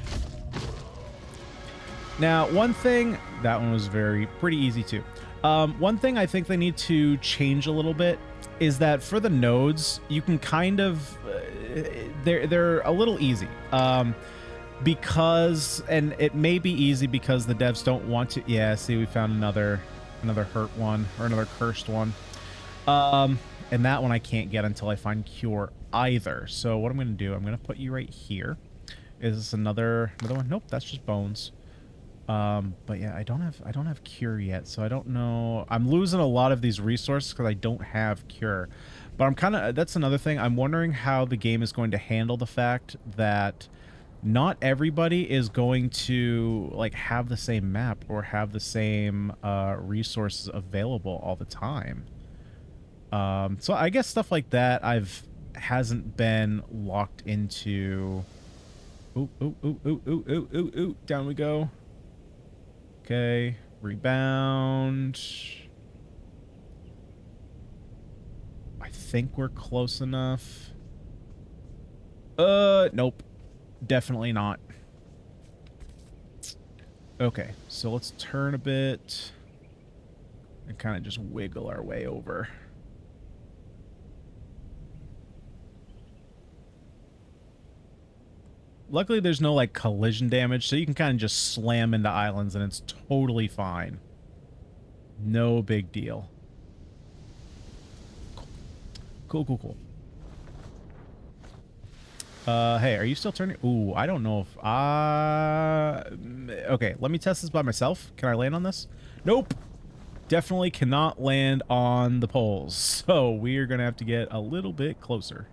Now, one thing... That one was pretty easy, too. One thing I think they need to change a little bit is that for the nodes, you can kind of... they're a little easy. Because, and it may be easy because the devs don't want to. Yeah, see, we found another hurt one, or another cursed one. And that one I can't get until I find cure either. So what I'm going to do, I'm going to put you right here. Is this another one? Nope, that's just bones. But yeah, I don't have cure yet, so I don't know. I'm losing a lot of these resources because I don't have cure. But I'm kind of, that's another thing. I'm wondering how the game is going to handle the fact that not everybody is going to like have the same map or have the same resources available all the time. So I guess stuff like that hasn't been locked into. Ooh, down we go. Okay, rebound. I think we're close enough. Nope. Definitely not. Okay, so let's turn a bit and kind of just wiggle our way over. Luckily, there's no, like, collision damage, so you can kind of just slam into islands and it's totally fine. No big deal. Cool. Hey, are you still turning? Ooh, I don't know if okay, let me test this by myself. Can I land on this? Nope. Definitely cannot land on the poles. So we are going to have to get a little bit closer.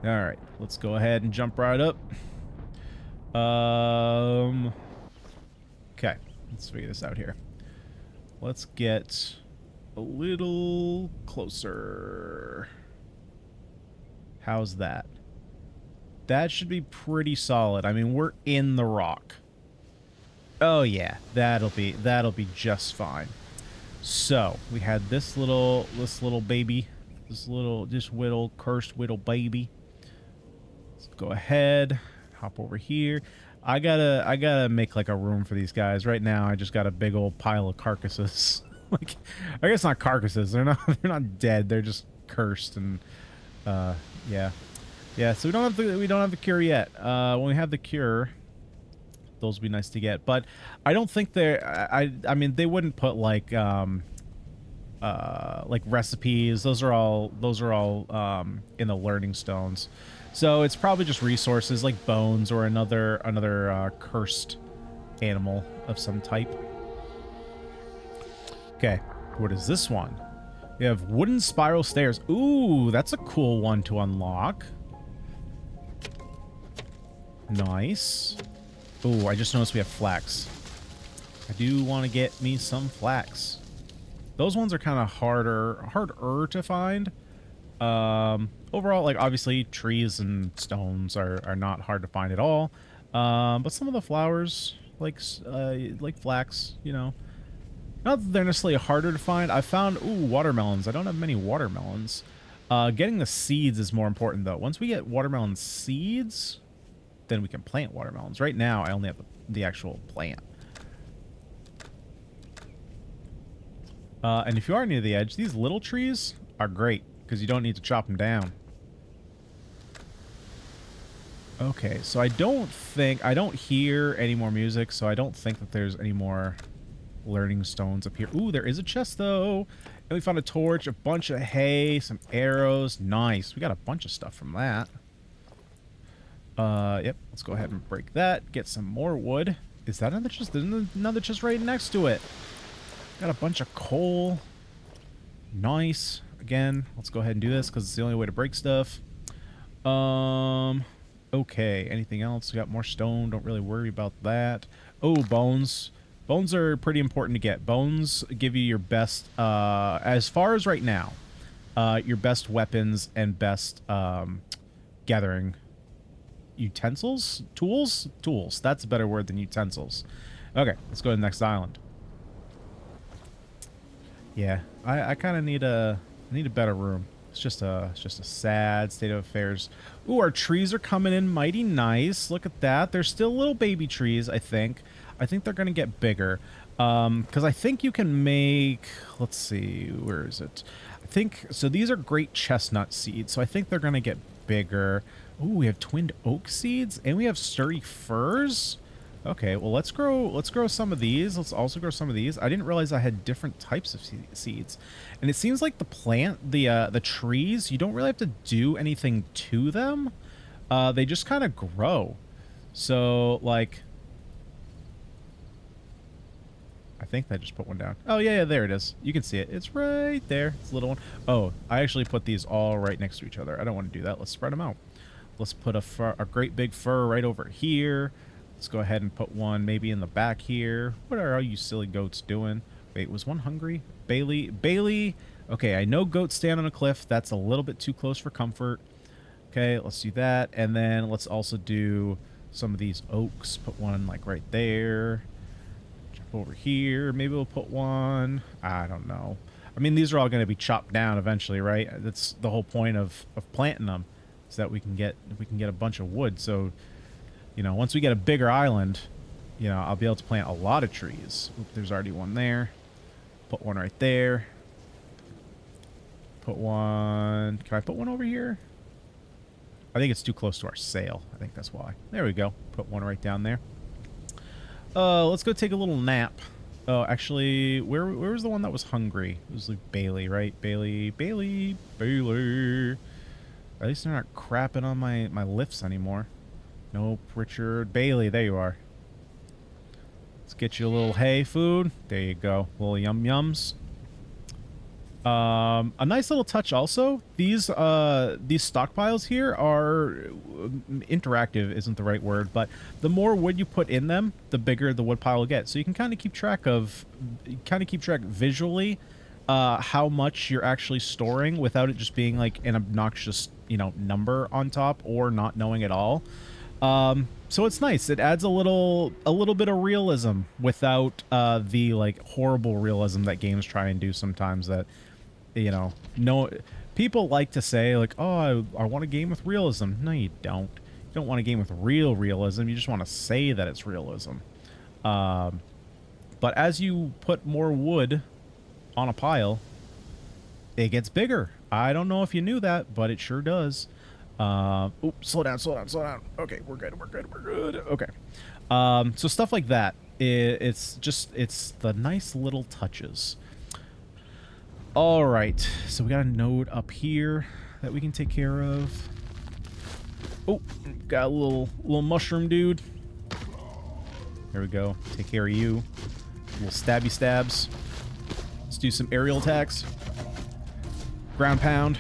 All right, let's go ahead and jump right up. Okay, let's figure this out here. Let's get a little closer. How's that? That should be pretty solid. I mean, we're in the rock. Oh yeah, that'll be just fine. So we had this little baby, this little cursed whittle baby. Let's go ahead, hop over here. I gotta make like a room for these guys. Right now, I just got a big old pile of carcasses. Like, I guess not carcasses. They're not dead. They're just cursed and. Yeah. So we don't have the cure yet. When we have the cure, those would be nice to get. But I don't think they're. I mean, they wouldn't put like like recipes. Those are all in the learning stones. So it's probably just resources like bones or another cursed animal of some type. Okay, what is this one? We have wooden spiral stairs. Ooh, that's a cool one to unlock. Nice. Ooh, I just noticed we have flax. I do want to get me some flax. Those ones are kind of harder to find. Overall, like obviously trees and stones are not hard to find at all. But some of the flowers, like flax, you know, not that they're necessarily harder to find. I found, ooh, watermelons. I don't have many watermelons. Getting the seeds is more important, though. Once we get watermelon seeds, then we can plant watermelons. Right now, I only have the actual plant. And if you are near the edge, these little trees are great, because you don't need to chop them down. Okay, so I don't hear any more music, so I don't think that there's any more learning stones up here. Ooh, there is a chest though. And we found a torch, a bunch of hay, some arrows. Nice. We got a bunch of stuff from that. Yep. Let's go ahead and break that. Get some more wood. Is that another chest? There's another chest right next to it. Got a bunch of coal. Nice. Again, let's go ahead and do this because it's the only way to break stuff. Okay. Anything else? We got more stone. Don't really worry about that. Oh, bones. Bones are pretty important to get. Bones give you your best, as far as right now, your best weapons and best gathering utensils? Tools? Tools. That's a better word than utensils. Okay, let's go to the next island. Yeah, I kind of need a better room. It's just a sad state of affairs. Ooh, our trees are coming in mighty nice. Look at that. They're still little baby trees, I think. I think they're going to get bigger. Because I think you can make... Let's see. Where is it? I think... So these are great chestnut seeds. So I think they're going to get bigger. Ooh, we have twinned oak seeds. And we have sturdy firs. Okay, well, let's grow some of these. Let's also grow some of these. I didn't realize I had different types of seeds. And it seems like the trees, you don't really have to do anything to them. They just kind of grow. So, like... I think I just put one down. Oh, yeah, there it is. You can see it. It's right there. It's a little one. Oh, I actually put these all right next to each other. I don't want to do that. Let's spread them out. Let's put a great big fir right over here. Let's go ahead and put one maybe in the back here. What are all you silly goats doing? Wait, was one hungry? Bailey. Okay, I know goats stand on a cliff. That's a little bit too close for comfort. Okay, let's do that. And then let's also do some of these oaks. Put one like right there. Over here, maybe we'll put one. I don't know. I mean, these are all going to be chopped down eventually, right? That's the whole point of planting them, is that we can get a bunch of wood. So, you know, once we get a bigger island, you know, I'll be able to plant a lot of trees. Oop, there's already one there. Put one right there. Put one. Can I put one over here? I think it's too close to our sail. I think that's why. There we go. Put one right down there. Let's go take a little nap. Oh, actually, where was the one that was hungry? It was like Bailey, right? Bailey. At least they're not crapping on my lifts anymore. Nope, Richard. Bailey, there you are. Let's get you a little hay food. There you go. Little yum-yums. A nice little touch also, these stockpiles here are interactive isn't the right word, but the more wood you put in them, the bigger the wood pile will get. So you can kind of keep track visually how much you're actually storing without it just being like an obnoxious, you know, number on top or not knowing at all. So it's nice. It adds a little bit of realism without the like horrible realism that games try and do sometimes. That, you know, no people like to say like, oh, I want a game with realism. No, you don't. You don't want a game with real realism. You just want to say that it's realism. But as you put more wood on a pile, it gets bigger. I don't know if you knew that, but it sure does. Oops, slow down. Okay, we're good. Okay. So stuff like that, it's the nice little touches. All right, so we got a node up here that we can take care of. Oh, got a little mushroom dude. There we go. Take care of you. Little stabby stabs. Let's do some aerial attacks. Ground pound.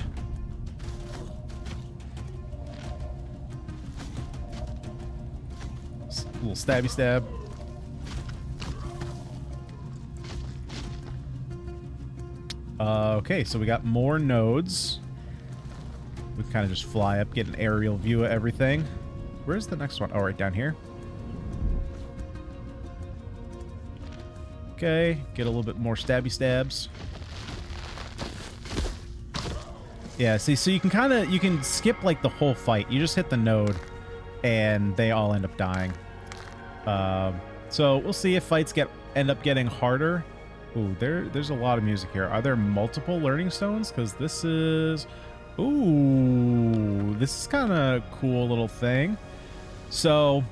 Little stabby stab. Okay, so we got more nodes. We kind of just fly up, get an aerial view of everything. Where's the next one? Oh, right down here. Okay, get a little bit more stabby stabs. Yeah, see, so you can skip like the whole fight. You just hit the node, and they all end up dying. So we'll see if fights end up getting harder. Ooh, there's a lot of music here. Are there multiple learning stones? Because this is... Ooh, this is kind of cool little thing. So,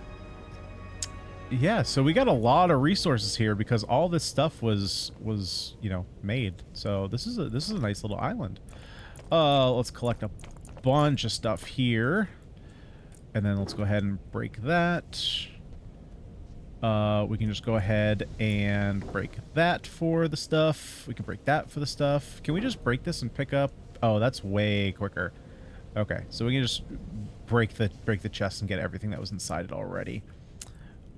yeah, so we got a lot of resources here because all this stuff was you know, made. So this is a nice little island. Let's collect a bunch of stuff here. And then let's go ahead and break that. We can just go ahead and break that for the stuff. We can break that for the stuff. Can we just break this and pick up? Oh, that's way quicker. Okay, so we can just break the chest and get everything that was inside it already.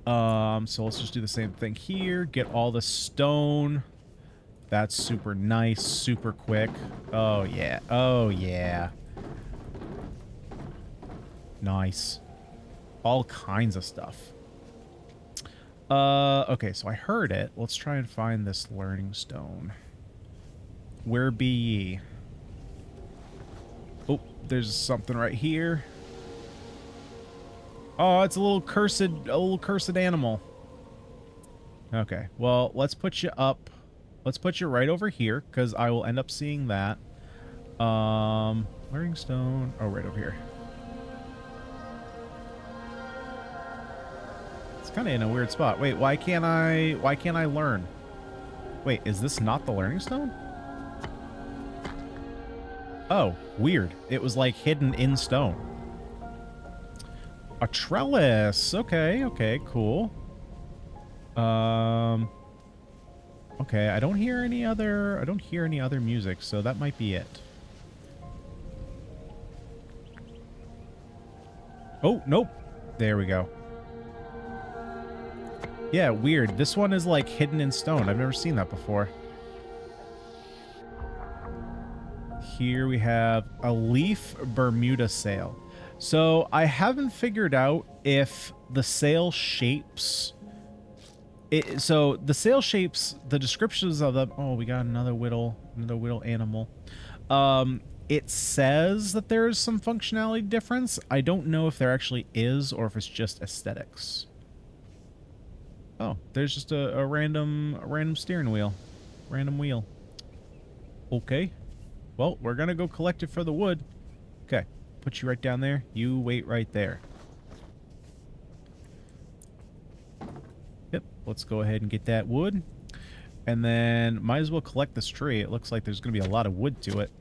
So let's just do the same thing here. Get all the stone. That's super nice, super quick. Oh yeah. Oh yeah. Nice. All kinds of stuff. Okay, so I heard it. Let's try and find this learning stone. Where be ye? Oh, there's something right here. Oh, it's a little cursed animal. Okay, well, let's put you up. Let's put you right over here, because I will end up seeing that. Learning stone. Oh, right over here. It's kind of in a weird spot. Wait, why can't I learn? Wait, is this not the learning stone? Oh, weird. It was like hidden in stone. A trellis. Okay, okay, cool. Okay, I don't hear any other music, so that might be it. Oh, nope. There we go. Yeah, weird. This one is like hidden in stone. I've never seen that before. Here we have a leaf Bermuda sail. So I haven't figured out if the sail shapes it. So the sail shapes, the descriptions of them. Oh, we got another whittle animal. It says that there is some functionality difference. I don't know if there actually is or if it's just aesthetics. Oh, there's just a random steering wheel. Random wheel. Okay. Well, we're gonna go collect it for the wood. Okay. Put you right down there. You wait right there. Yep. Let's go ahead and get that wood. And then might as well collect this tree. It looks like there's gonna be a lot of wood to it.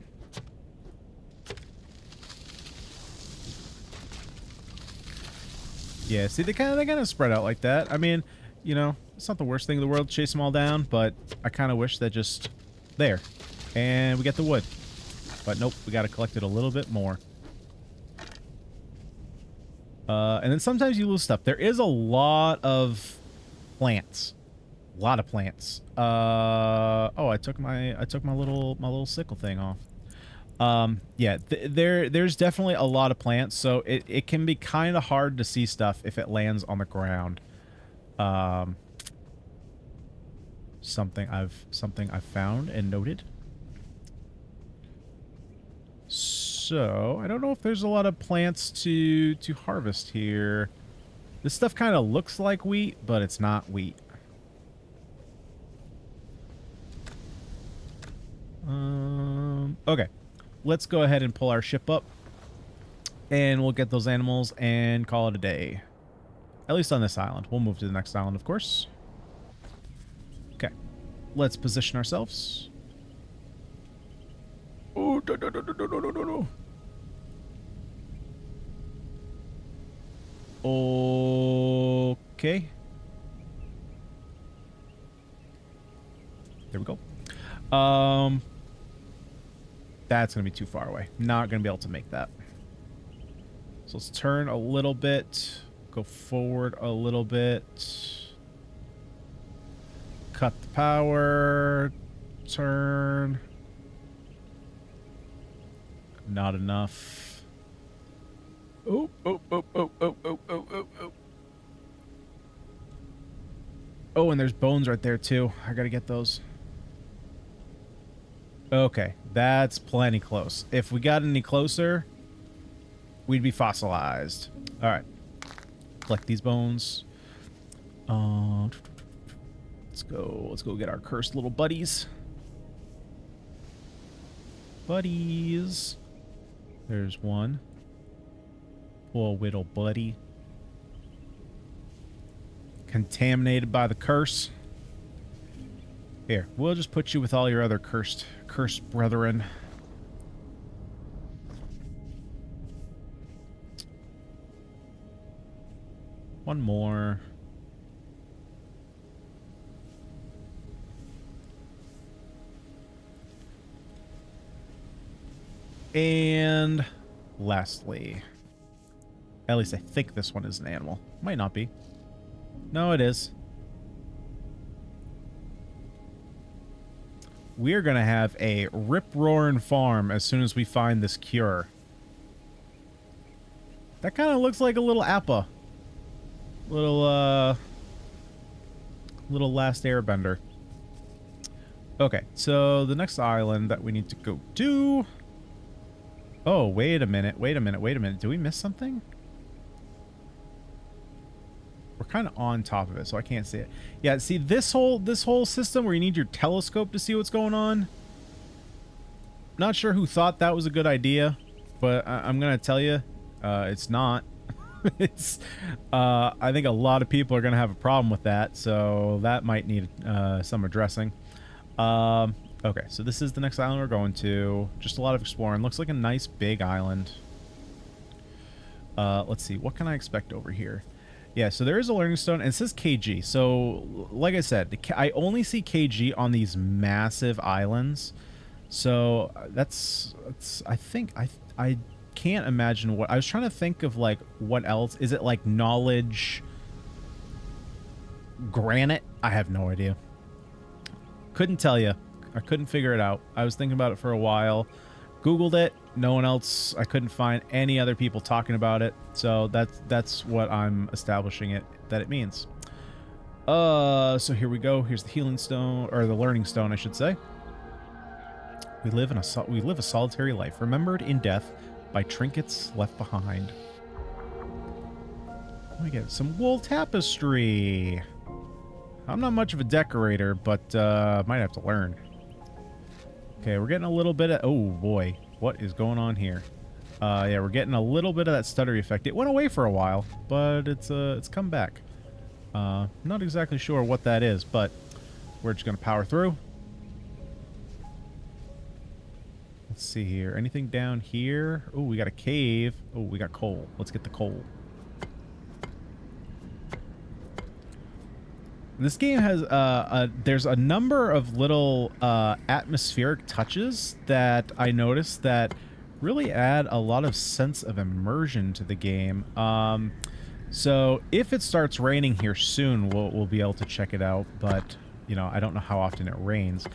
Yeah, see, they kind of spread out like that. I mean, you know, it's not the worst thing in the world to chase them all down, but I kind of wish that just there. And we get the wood. But nope, we got to collect it a little bit more. And then sometimes you lose stuff. There is a lot of plants. A lot of plants. Oh, I took my little sickle thing off. Yeah, there's definitely a lot of plants, so it can be kind of hard to see stuff if it lands on the ground. Something I've found and noted. So I don't know if there's a lot of plants to harvest here. This stuff kind of looks like wheat, but it's not wheat. Okay. Let's go ahead and pull our ship up. And we'll get those animals and call it a day. At least on this island. We'll move to the next island, of course. Okay. Let's position ourselves. No. Okay. There we go. That's going to be too far away. Not going to be able to make that. So let's turn a little bit. Go forward a little bit. Cut the power. Turn. Not enough. Oh. Oh, and there's bones right there too. I gotta get those. Okay, that's plenty close. If we got any closer, we'd be fossilized. All right, collect these bones. Let's go get our cursed little buddies. Buddies. There's one. Poor little buddy. Contaminated by the curse. Here, we'll just put you with all your other cursed brethren. One more. And lastly, at least I think this one is an animal. Might not be. No, it is. We're going to have a rip-roaring farm as soon as we find this cure. That kind of looks like a little appa. Little Last Airbender. Okay, so the next island that we need to go to... Oh, wait a minute. Do we miss something? We're kind of on top of it, so I can't see it. Yeah, see this whole system where you need your telescope to see what's going on. Not sure who thought that was a good idea, but I'm gonna tell you, it's not. It's I think a lot of people are gonna have a problem with that, so that might need some addressing. Okay, so this is the next island we're going to. Just a lot of exploring. Looks like a nice big island. Let's see, what can I expect over here? Yeah, so there is a learning stone, and it says KG. So, like I said, I only see KG on these massive islands. So, that's I think, I can't imagine what... I was trying to think of, like, what else. Is it, like, knowledge... granite? I have no idea. Couldn't tell you. I couldn't figure it out. I was thinking about it for a while. Googled it. No one else. I couldn't find any other people talking about it. So that's what I'm establishing that it means. So here we go. Here's the healing stone, or the learning stone, I should say. We live a solitary life, remembered in death by trinkets left behind. We get some wool tapestry. I'm not much of a decorator, but might have to learn. Okay, we're getting a little bit of... Oh, boy. What is going on here? Yeah, we're getting a little bit of that stuttery effect. It went away for a while, but it's come back. Not exactly sure what that is, but we're just going to power through. Let's see here. Anything down here? Oh, we got a cave. Oh, we got coal. Let's get the coal. This game has there's a number of little atmospheric touches that I noticed that really add a lot of sense of immersion to the game. So if it starts raining here soon, we'll be able to check it out. But you know, I don't know how often it rains.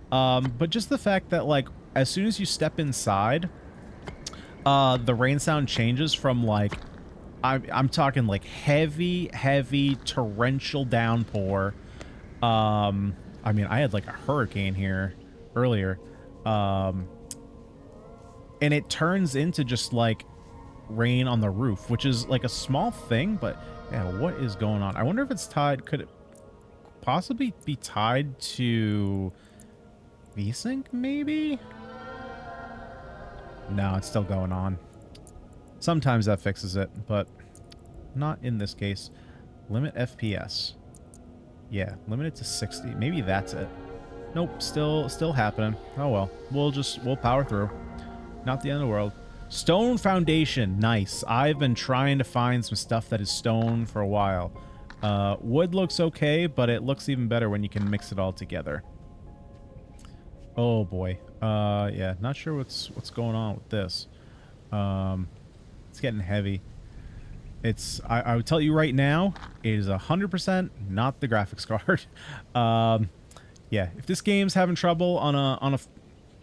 But just the fact that, like, as soon as you step inside, the rain sound changes from, like, I'm talking like heavy torrential downpour. I mean, I had like a hurricane here earlier. And it turns into just like rain on the roof, which is like a small thing, but yeah, what is going on? I wonder if it's tied. Could it possibly be tied to VSync maybe? No, it's still going on. Sometimes that fixes it, but not in this case. Limit FPS. Yeah, limit it to 60. Maybe that's it. Nope, still happening. Oh well. We'll power through. Not the end of the world. Stone foundation. Nice. I've been trying to find some stuff that is stone for a while. Wood looks okay, but it looks even better when you can mix it all together. Oh boy. Yeah, not sure what's going on with this. It's getting heavy. I would tell you right now, it is 100% not the graphics card. Yeah, if this game's having trouble on a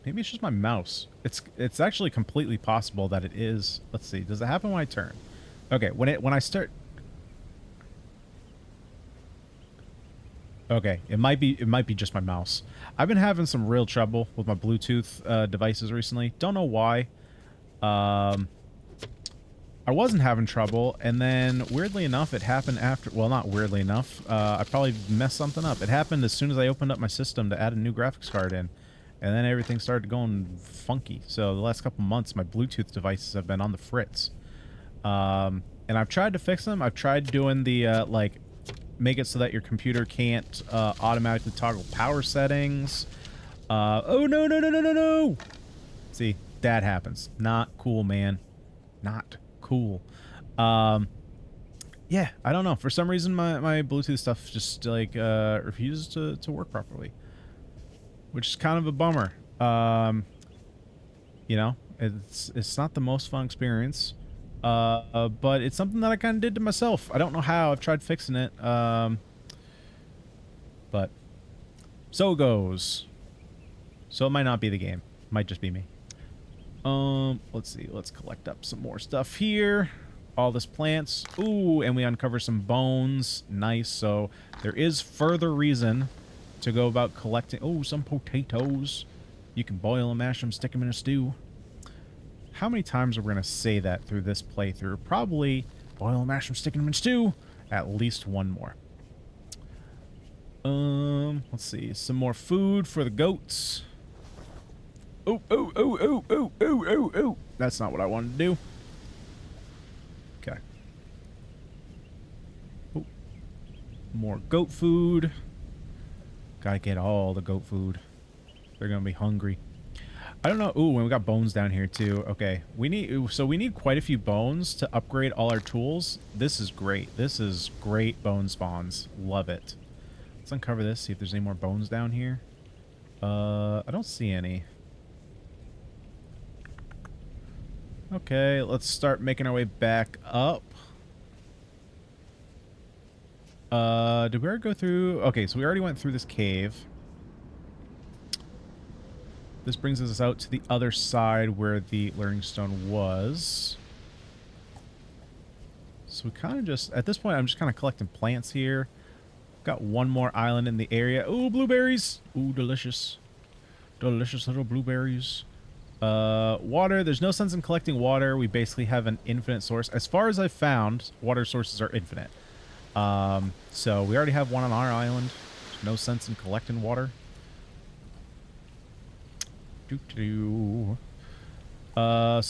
maybe it's just my mouse. It's actually completely possible that it is. Let's see. Does it happen when I turn? Okay, when I start. Okay, it might be just my mouse. I've been having some real trouble with my Bluetooth devices recently. Don't know why. I wasn't having trouble, and then weirdly enough, it happened after. Well, not weirdly enough. I probably messed something up. It happened as soon as I opened up my system to add a new graphics card in, and then everything started going funky. So the last couple months, my Bluetooth devices have been on the fritz. And I've tried to fix them. I've tried doing the like make it so that your computer can't automatically toggle power settings. Oh no no no no no no! See, that happens. Not cool, man. Not cool. Yeah, I don't know. For some reason, my Bluetooth stuff just like refuses to work properly, which is kind of a bummer. You know, it's not the most fun experience, but it's something that I kind of did to myself. I don't know how. I've tried fixing it, but so it goes. So it might not be the game. It might just be me. Let's see. Let's collect up some more stuff here. All this plants. Ooh, and we uncover some bones. Nice. So there is further reason to go about collecting. Oh, some potatoes. You can boil them, mash them, stick them in a stew. How many times are we going to say that through this playthrough? Probably boil them, mash them, stick them in a stew. At least one more. Let's see. Some more food for the goats. Oh, oh, oh, oh, oh, oh, oh, oh. That's not what I wanted to do. Okay. Oh. More goat food. Gotta get all the goat food. They're gonna be hungry. I don't know. Ooh, and we got bones down here too. Okay. We need quite a few bones to upgrade all our tools. This is great. This is great bone spawns. Love it. Let's uncover this, see if there's any more bones down here. I don't see any. Okay, let's start making our way back up. Did we already go through? Okay, so we already went through this cave. This brings us out to the other side where the learning stone was. So we kind of just, at this point, I'm just kind of collecting plants here. Got one more island in the area. Ooh, blueberries. Ooh, delicious. Delicious little blueberries. Water. There's no sense in collecting water. We basically have an infinite source. As far as I've found, water sources are infinite. So we already have one on our island. There's no sense in collecting water. Some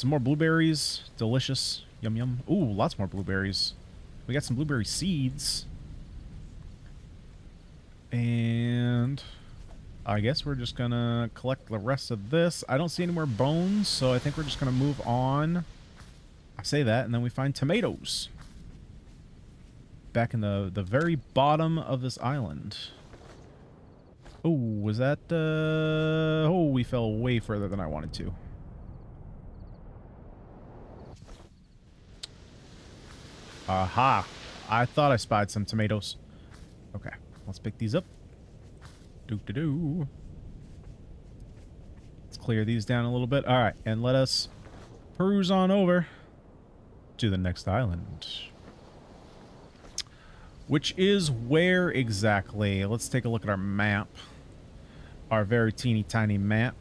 more blueberries. Delicious. Yum yum. Ooh, lots more blueberries. We got some blueberry seeds. And I guess we're just gonna collect the rest of this. I don't see any more bones, so I think we're just gonna move on. I say that, and then we find tomatoes. Back in the very bottom of this island. Oh, was that, oh, we fell way further than I wanted to. Aha! I thought I spied some tomatoes. Okay, let's pick these up. Let's clear these down a little bit. All right, and let us peruse on over to the next island. Which is where exactly? Let's take a look at our map. Our very teeny tiny map.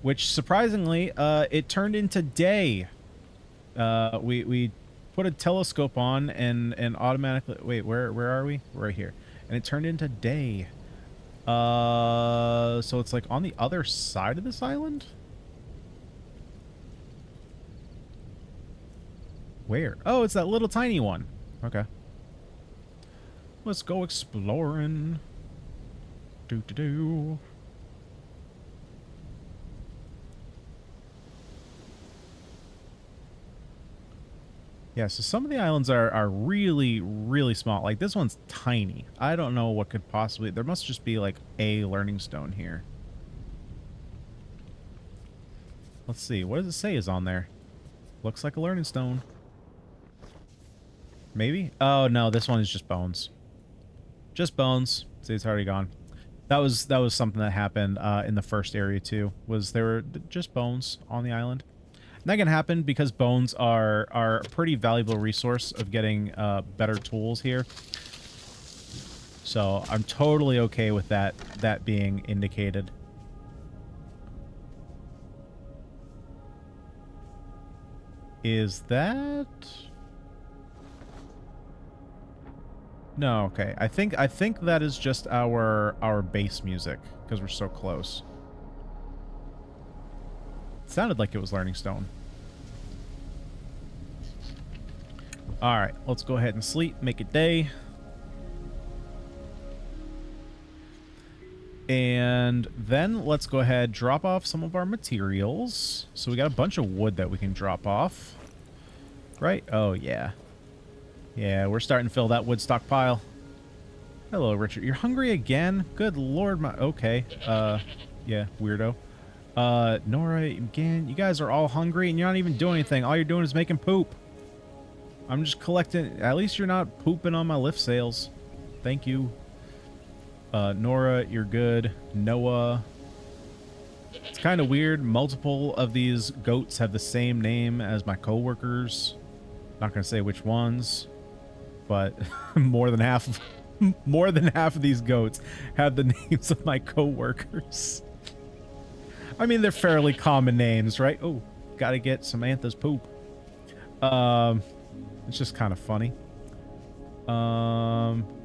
Which, surprisingly, it turned into day. We put a telescope on and automatically... Wait, where are we? We're right here. And it turned into day. So it's like on the other side of this island? Where? Oh, it's that little tiny one. Okay. Let's go exploring. Yeah, so some of the islands are really, really small. Like, this one's tiny. I don't know what could possibly... There must just be, like, a learning stone here. Let's see. What does it say is on there? Looks like a learning stone. Maybe? Oh, no, this one is just bones. Just bones. See, it's already gone. That was something that happened in the first area, too. Was there were just bones on the island. And that can happen because bones are a pretty valuable resource of getting better tools here. So I'm totally okay with that being indicated. Is that... No, okay. I think that is just our base music because we're so close. It sounded like it was learning stone. All right, let's go ahead and sleep, make it day. And then let's go ahead, drop off some of our materials. So we got a bunch of wood that we can drop off. Right? Oh, yeah. Yeah, we're starting to fill that wood stockpile. Hello, Richard. You're hungry again? Good lord, my... Okay. Yeah, weirdo. Nora, again, you guys are all hungry and you're not even doing anything. All you're doing is making poop. I'm just collecting... At least you're not pooping on my lift sails. Thank you. Nora, you're good. Noah. It's kind of weird. Multiple of these goats have the same name as my coworkers. Not going to say which ones, but more than half of these goats have the names of my coworkers. I mean, they're fairly common names, right? Oh, got to get Samantha's poop. It's just kind of funny.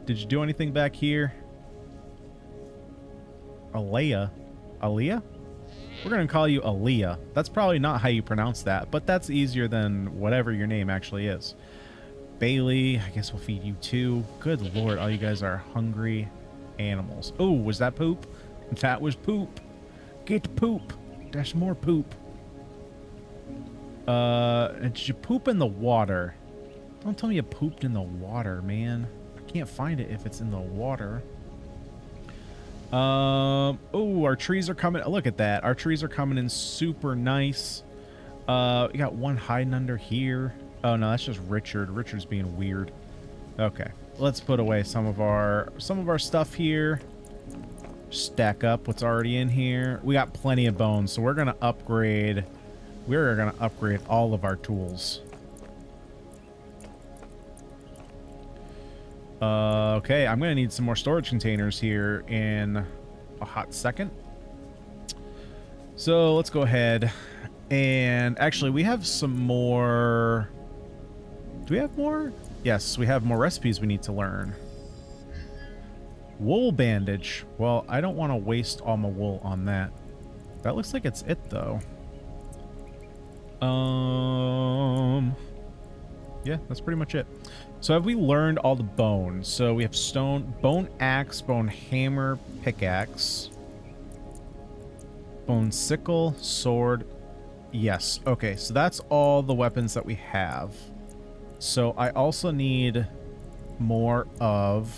Did you do anything back here? Alea? Aaliyah? We're going to call you Aaliyah. That's probably not how you pronounce that, but that's easier than whatever your name actually is. Bailey, I guess we'll feed you too. Good lord, all you guys are hungry animals. Oh, was that poop? That was poop. Get poop. There's more poop. Did you poop in the water? Don't tell me you pooped in the water, man. I can't find it if it's in the water. Oh, our trees are coming. Look at that. Our trees are coming in super nice. We got one hiding under here. Oh no, that's just Richard. Richard's being weird. Okay, let's put away some of our stuff here. Stack up what's already in here. We got plenty of bones, so we're gonna upgrade. We're gonna upgrade all of our tools. Okay, I'm gonna need some more storage containers here in a hot second. So let's go ahead and actually we have some more. Do we have more? Yes, we have more recipes we need to learn. Wool bandage. Well, I don't want to waste all my wool on that. That looks like it's it though. Yeah, that's pretty much it. So have we learned all the bones? So we have stone, bone axe, bone hammer, pickaxe, bone sickle, sword. Yes. Okay, so that's all the weapons that we have. So I also need more of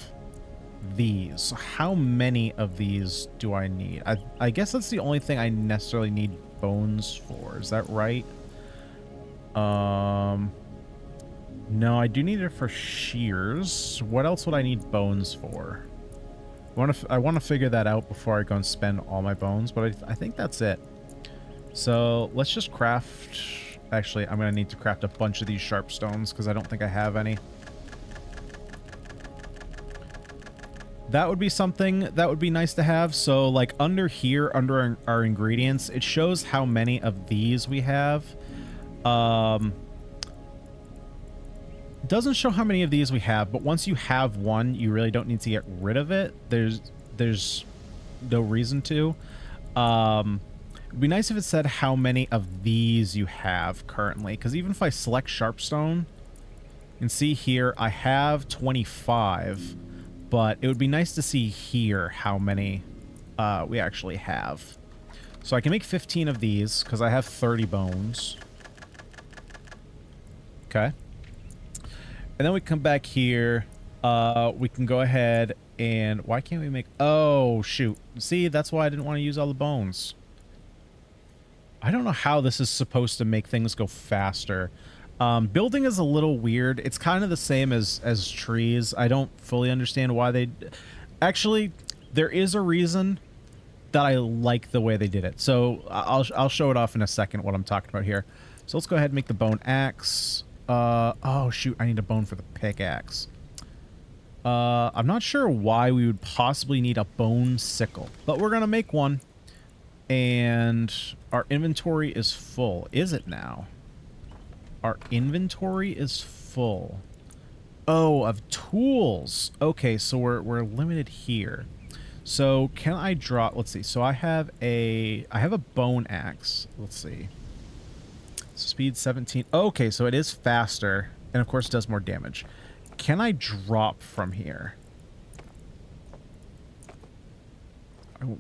these. So how many of these do I need? I guess that's the only thing I necessarily need bones for. Is that right? No, I do need it for shears. What else would I need bones for? I want to figure that out before I go and spend all my bones, but I think that's it. So let's just craft... Actually, I'm going to need to craft a bunch of these sharp stones because I don't think I have any. That would be something that would be nice to have. So like under here, under our ingredients, it shows how many of these we have. Doesn't show how many of these we have, but once you have one, you really don't need to get rid of it. There's no reason to. It'd be nice if it said how many of these you have currently, because even if I select Sharpstone, you can see here I have 25, but it would be nice to see here how many we actually have. So I can make 15 of these because I have 30 bones. Okay. And then we come back here. We can go ahead and... Why can't we make... Oh, shoot. See, that's why I didn't want to use all the bones. I don't know how this is supposed to make things go faster. Building is a little weird. It's kind of the same as trees. I don't fully understand why they... Actually, there is a reason that I like the way they did it. So I'll show it off in a second what I'm talking about here. So let's go ahead and make the bone axe. Oh, shoot. I need a bone for the pickaxe. I'm not sure why we would possibly need a bone sickle, but we're going to make one. And our inventory is full. Is it now? Our inventory is full. Oh, of tools. Okay, so we're limited here. So can I drop... Let's see. So I have a bone axe. Let's see. Speed 17. Okay, so it is faster. And of course it does more damage. Can I drop from here?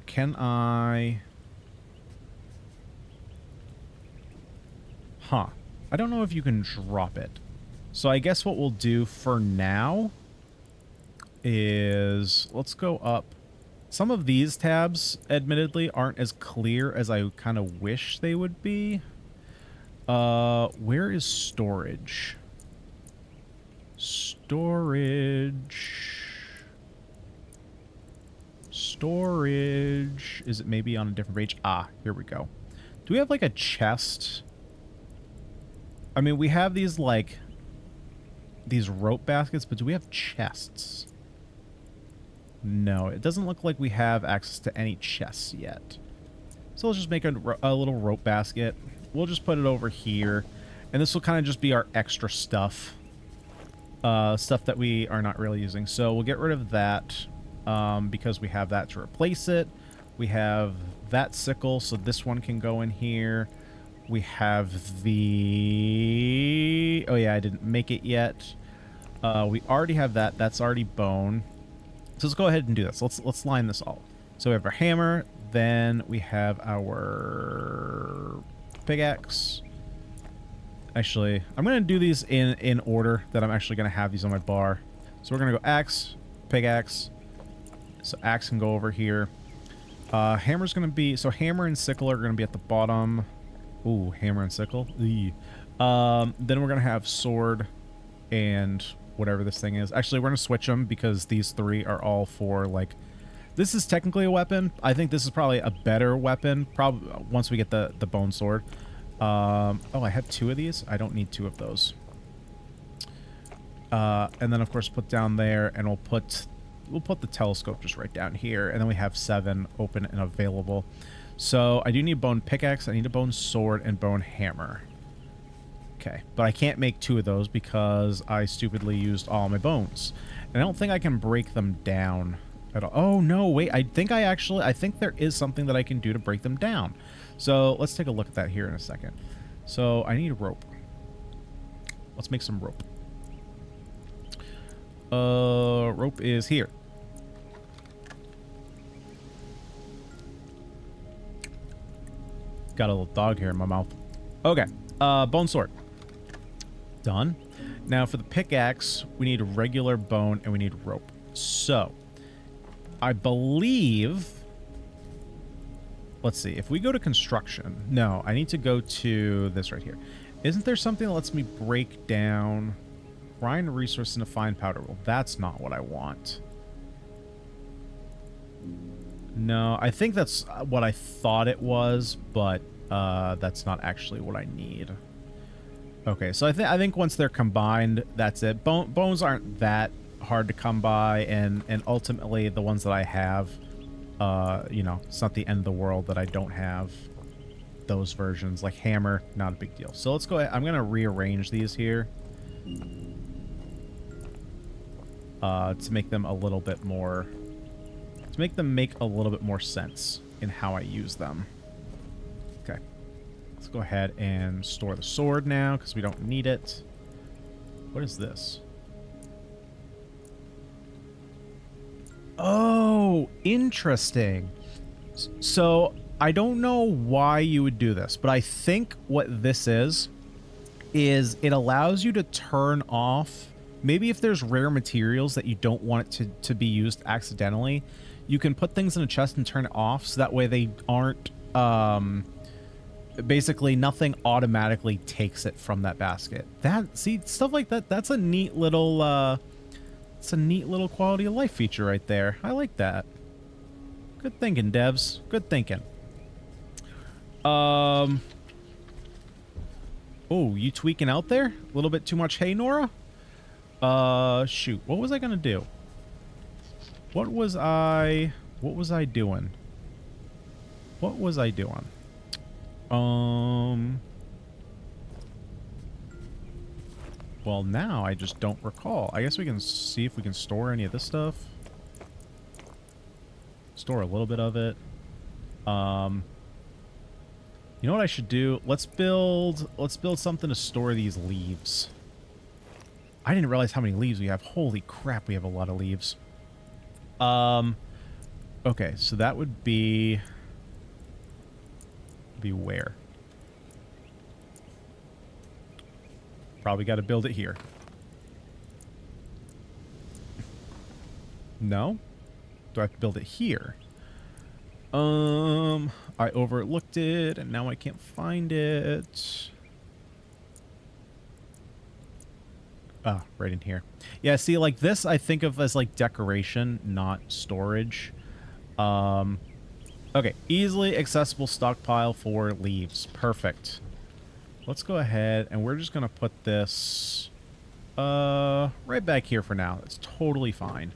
Can I... Huh. I don't know if you can drop it. So I guess what we'll do for now is... Let's go up. Some of these tabs, admittedly, aren't as clear as I kind of wish they would be. Where is storage? Storage. Is it maybe on a different page? Ah, here we go. Do we have like a chest? I mean, we have these like these rope baskets, but do we have chests? No, it doesn't look like we have access to any chests yet. So let's just make a little rope basket. We'll just put it over here. And this will kind of just be our extra stuff. Stuff that we are not really using. So we'll get rid of that because we have that to replace it. We have that sickle, so this one can go in here. We have the... Oh yeah, I didn't make it yet. We already have that. That's already bone. So let's go ahead and do this. Let's line this all. So we have our hammer. Then we have our pickaxe. Actually, I'm going to do these in order that I'm actually going to have these on my bar. So we're going to go axe, pickaxe. So axe can go over here. Hammer's going to be... So hammer and sickle are going to be at the bottom. Ooh, hammer and sickle. Then we're going to have sword and whatever this thing is. Actually, we're going to switch them because these three are all for, like... This is technically a weapon. I think this is probably a better weapon probably once we get the bone sword. Oh, I have two of these. I don't need two of those. And then, of course, put down there, and we'll put the telescope just right down here, and then we have 7 open and available. So I do need a bone pickaxe, I need a bone sword, and bone hammer. Okay, but I can't make 2 of those because I stupidly used all my bones. And I don't think I can break them down at all. Oh, no, wait, I think there is something that I can do to break them down. So let's take a look at that here in a second. So I need rope. Let's make some rope. Rope is here. Got a little dog hair in my mouth. Okay, bone sword. Done. Now for the pickaxe, we need regular bone and we need rope. So, I believe... Let's see. If we go to construction... No, I need to go to this right here. Isn't there something that lets me break down... Grind resource into fine powder? Well, that's not what I want. No, I think that's what I thought it was, but that's not actually what I need. Okay, so I think once they're combined, that's it. Bones aren't that hard to come by, and ultimately the ones that I have, you know, it's not the end of the world that I don't have those versions. Like hammer, not a big deal. So let's go ahead. I'm gonna rearrange these here to make them a little bit more, to make them make a little bit more sense in how I use them. Okay, let's go ahead and store the sword now because we don't need it. What is this? Oh, interesting. So I don't know why you would do this, but I think what this is it allows you to turn off maybe if there's rare materials that you don't want it to be used accidentally, you can put things in a chest and turn it off, so that way they aren't, basically nothing automatically takes it from that basket. See, stuff like that, that's a neat little, it's a neat little quality of life feature right there. I like that. Good thinking, devs. Good thinking. Oh, you tweaking out there? A little bit too much hay, Nora? Shoot. What was I gonna do? What was I doing? What was I doing? Well, now I just don't recall. I guess we can see if we can store any of this stuff. Store a little bit of it. You know what I should do? Let's build something to store these leaves. I didn't realize how many leaves we have. Holy crap, we have a lot of leaves. Okay, so that would be where? Probably got to build it here. No? Do I have to build it here? I overlooked it, and now I can't find it. Ah, right in here. Yeah, see, like this I think of as like decoration, not storage. Okay, easily accessible stockpile for leaves. Perfect. Let's go ahead, and we're just going to put this right back here for now. That's totally fine.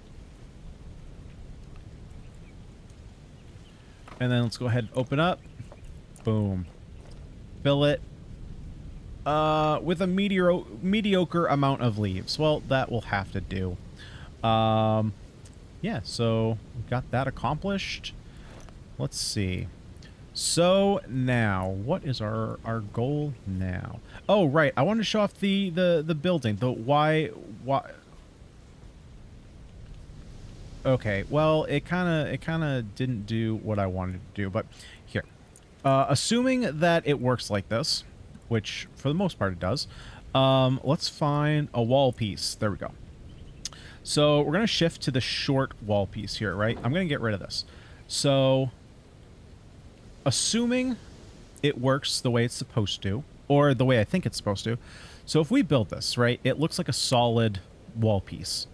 And then let's go ahead and open up. Boom. Fill it with a mediocre amount of leaves. Well, that will have to do. Yeah, so we got that accomplished. Let's see. So now, what is our goal now? Oh, right. I want to show off the building. The why. Okay, well, it kind of didn't do what I wanted to do, but here. Assuming that it works like this, which for the most part it does, let's find a wall piece. There we go. So we're going to shift to the short wall piece here, right? I'm going to get rid of this. So assuming it works the way it's supposed to, or the way I think it's supposed to. So if we build this, right, it looks like a solid wall piece.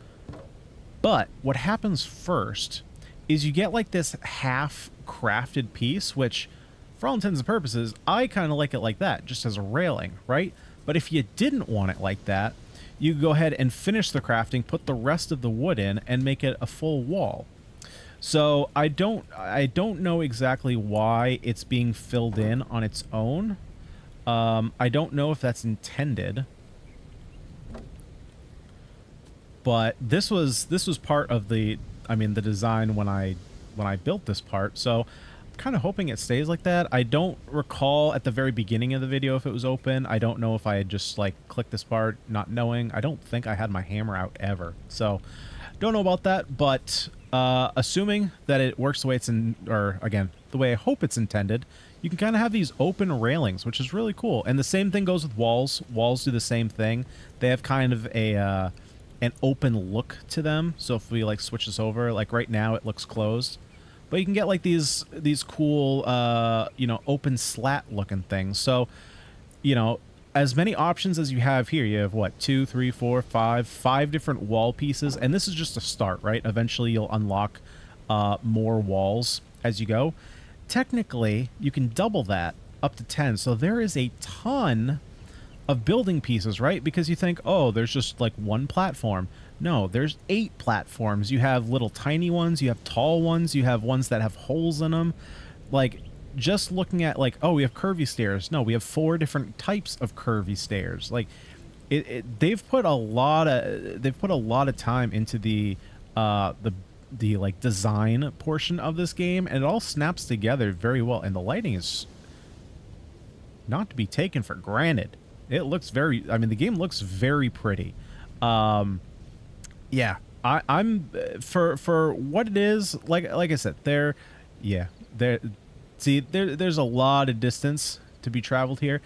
But what happens first is you get like this half crafted piece, which for all intents and purposes, I kind of like it like that, just as a railing, right? But if you didn't want it like that, you go ahead and finish the crafting, put the rest of the wood in, and make it a full wall. So I don't know exactly why it's being filled in on its own. I don't know if that's intended. But this was part of the design when I built this part. So I'm kind of hoping it stays like that. I don't recall at the very beginning of the video if it was open. I don't know if I had just like clicked this part not knowing. I don't think I had my hammer out ever. So don't know about that, but assuming that it works the way it's the way I hope it's intended, you can kind of have these open railings, which is really cool. And the same thing goes with walls. Walls do the same thing. They have kind of a an open look to them. So if we like switch this over, like right now it looks closed, but you can get like these cool open slat looking things. So as many options as you have here, you have what, 2, 3, 4, 5 different wall pieces, and this is just a start, right? Eventually you'll unlock more walls as you go. Technically you can double that up to 10, so there is a ton of building pieces, right? Because you think, oh, there's just like one platform. No, there's 8 platforms. You have little tiny ones, you have tall ones, you have ones that have holes in them. Like, just looking at like, oh, we have curvy stairs. No, we have 4 different types of curvy stairs. Like, they've put a lot of time into the like design portion of this game, and it all snaps together very well. And the lighting is not to be taken for granted. It looks very, the game looks very pretty. Yeah, I'm for what it is, like I said, there's a lot of distance to be traveled here.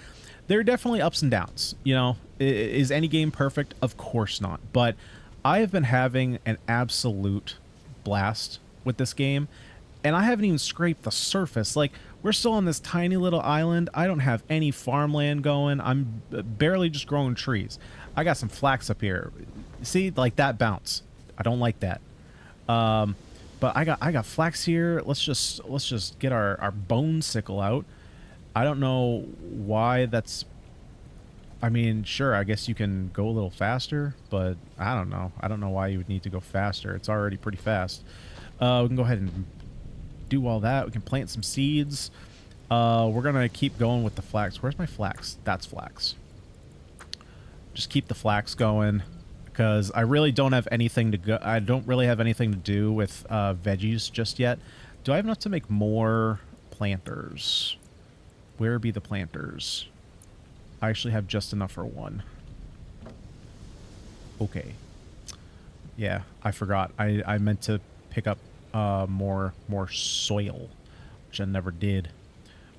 there are definitely ups and downs. You know, is any game perfect? Of course not. But I have been having an absolute blast with this game, and I haven't even scraped the surface. Like, we're still on this tiny little island. I don't have any farmland going. I'm barely just growing trees. I got some flax up here. See, like that bounce. I don't like that. But I got flax here. Let's just get our bone sickle out. I don't know why that's... I mean, sure, I guess you can go a little faster, but I don't know. I don't know why you would need to go faster. It's already pretty fast. We can go ahead and do all that. We can plant some seeds. We're going to keep going with the flax. Where's my flax? That's flax. Just keep the flax going, because I really don't have anything to go. I don't really have anything to do with veggies just yet. Do I have enough to make more planters? Where be the planters? I actually have just enough for one. Okay. Yeah, I forgot. I meant to pick up more soil, which I never did.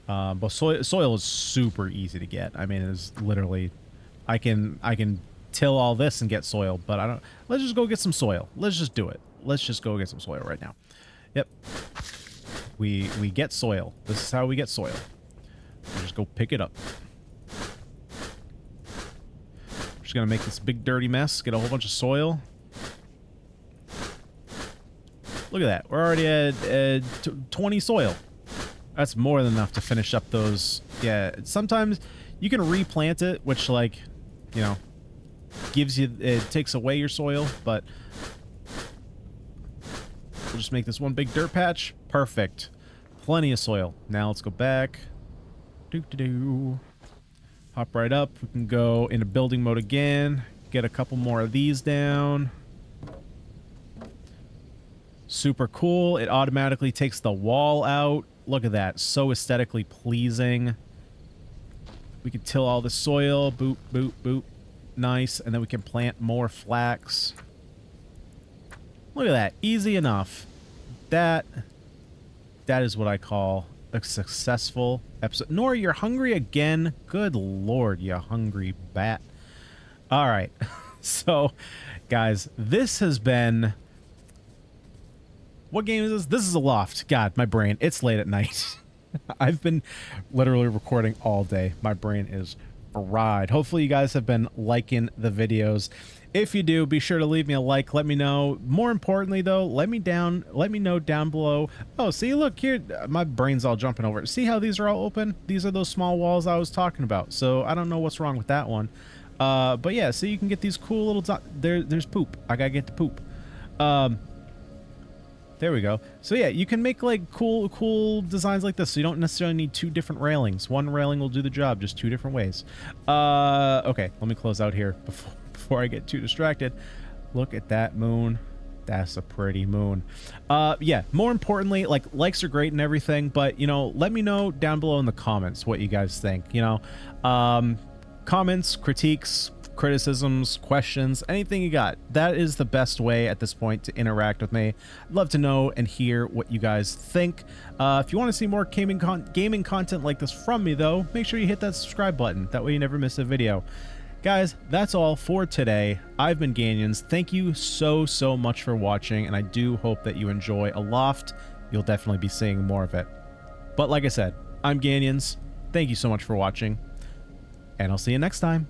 But soil is super easy to get. I mean, it's literally, I can till all this and get soil, but I don't. Let's just go get some soil. Let's just do it. Let's just go get some soil right now. Yep. We get soil. This is how we get soil. We'll just go pick it up. Just gonna make this big dirty mess. Get a whole bunch of soil. Look at that. We're already at 20 soil. That's more than enough to finish up those. Yeah, sometimes you can replant it, which, like, you know, gives you, it takes away your soil, but we'll just make this one big dirt patch. Perfect. Plenty of soil. Now let's go back. Hop right up. We can go into building mode again. Get a couple more of these down. Super cool. It automatically takes the wall out. Look at that. So aesthetically pleasing. We can till all the soil. Boop, boop, boop. Nice. And then we can plant more flax. Look at that. Easy enough. That is what I call a successful episode. Nora, you're hungry again? Good lord, you hungry bat. All right. So, guys, this has been... What game is this? This is Aloft. God, my brain. It's late at night. I've been literally recording all day. My brain is fried. Hopefully you guys have been liking the videos. If you do, be sure to leave me a like. Let me know. More importantly, though, let me know down below. Oh, see, look here. My brain's all jumping over. See how these are all open? These are those small walls I was talking about. So I don't know what's wrong with that one. But yeah, so you can get these cool little... There's poop. I gotta get the poop. There we go. So yeah, you can make like cool designs like this. So you don't necessarily need two different railings. One railing will do the job, just two different ways. Okay, let me close out here before I get too distracted. Look at that moon. That's a pretty moon. Yeah, more importantly, like, likes are great and everything, but, you know, let me know down below in the comments what you guys think, you know. Comments, critiques, criticisms, questions, anything you got. That is the best way at this point to interact with me. I'd love to know and hear what you guys think. If you want to see more gaming content like this from me, though, make sure you hit that subscribe button. That way you never miss a video. Guys, that's all for today. I've been Ganyonz. Thank you so much for watching, and I do hope that you enjoy Aloft. You'll definitely be seeing more of it. But like I said, I'm Ganyonz. Thank you so much for watching, and I'll see you next time.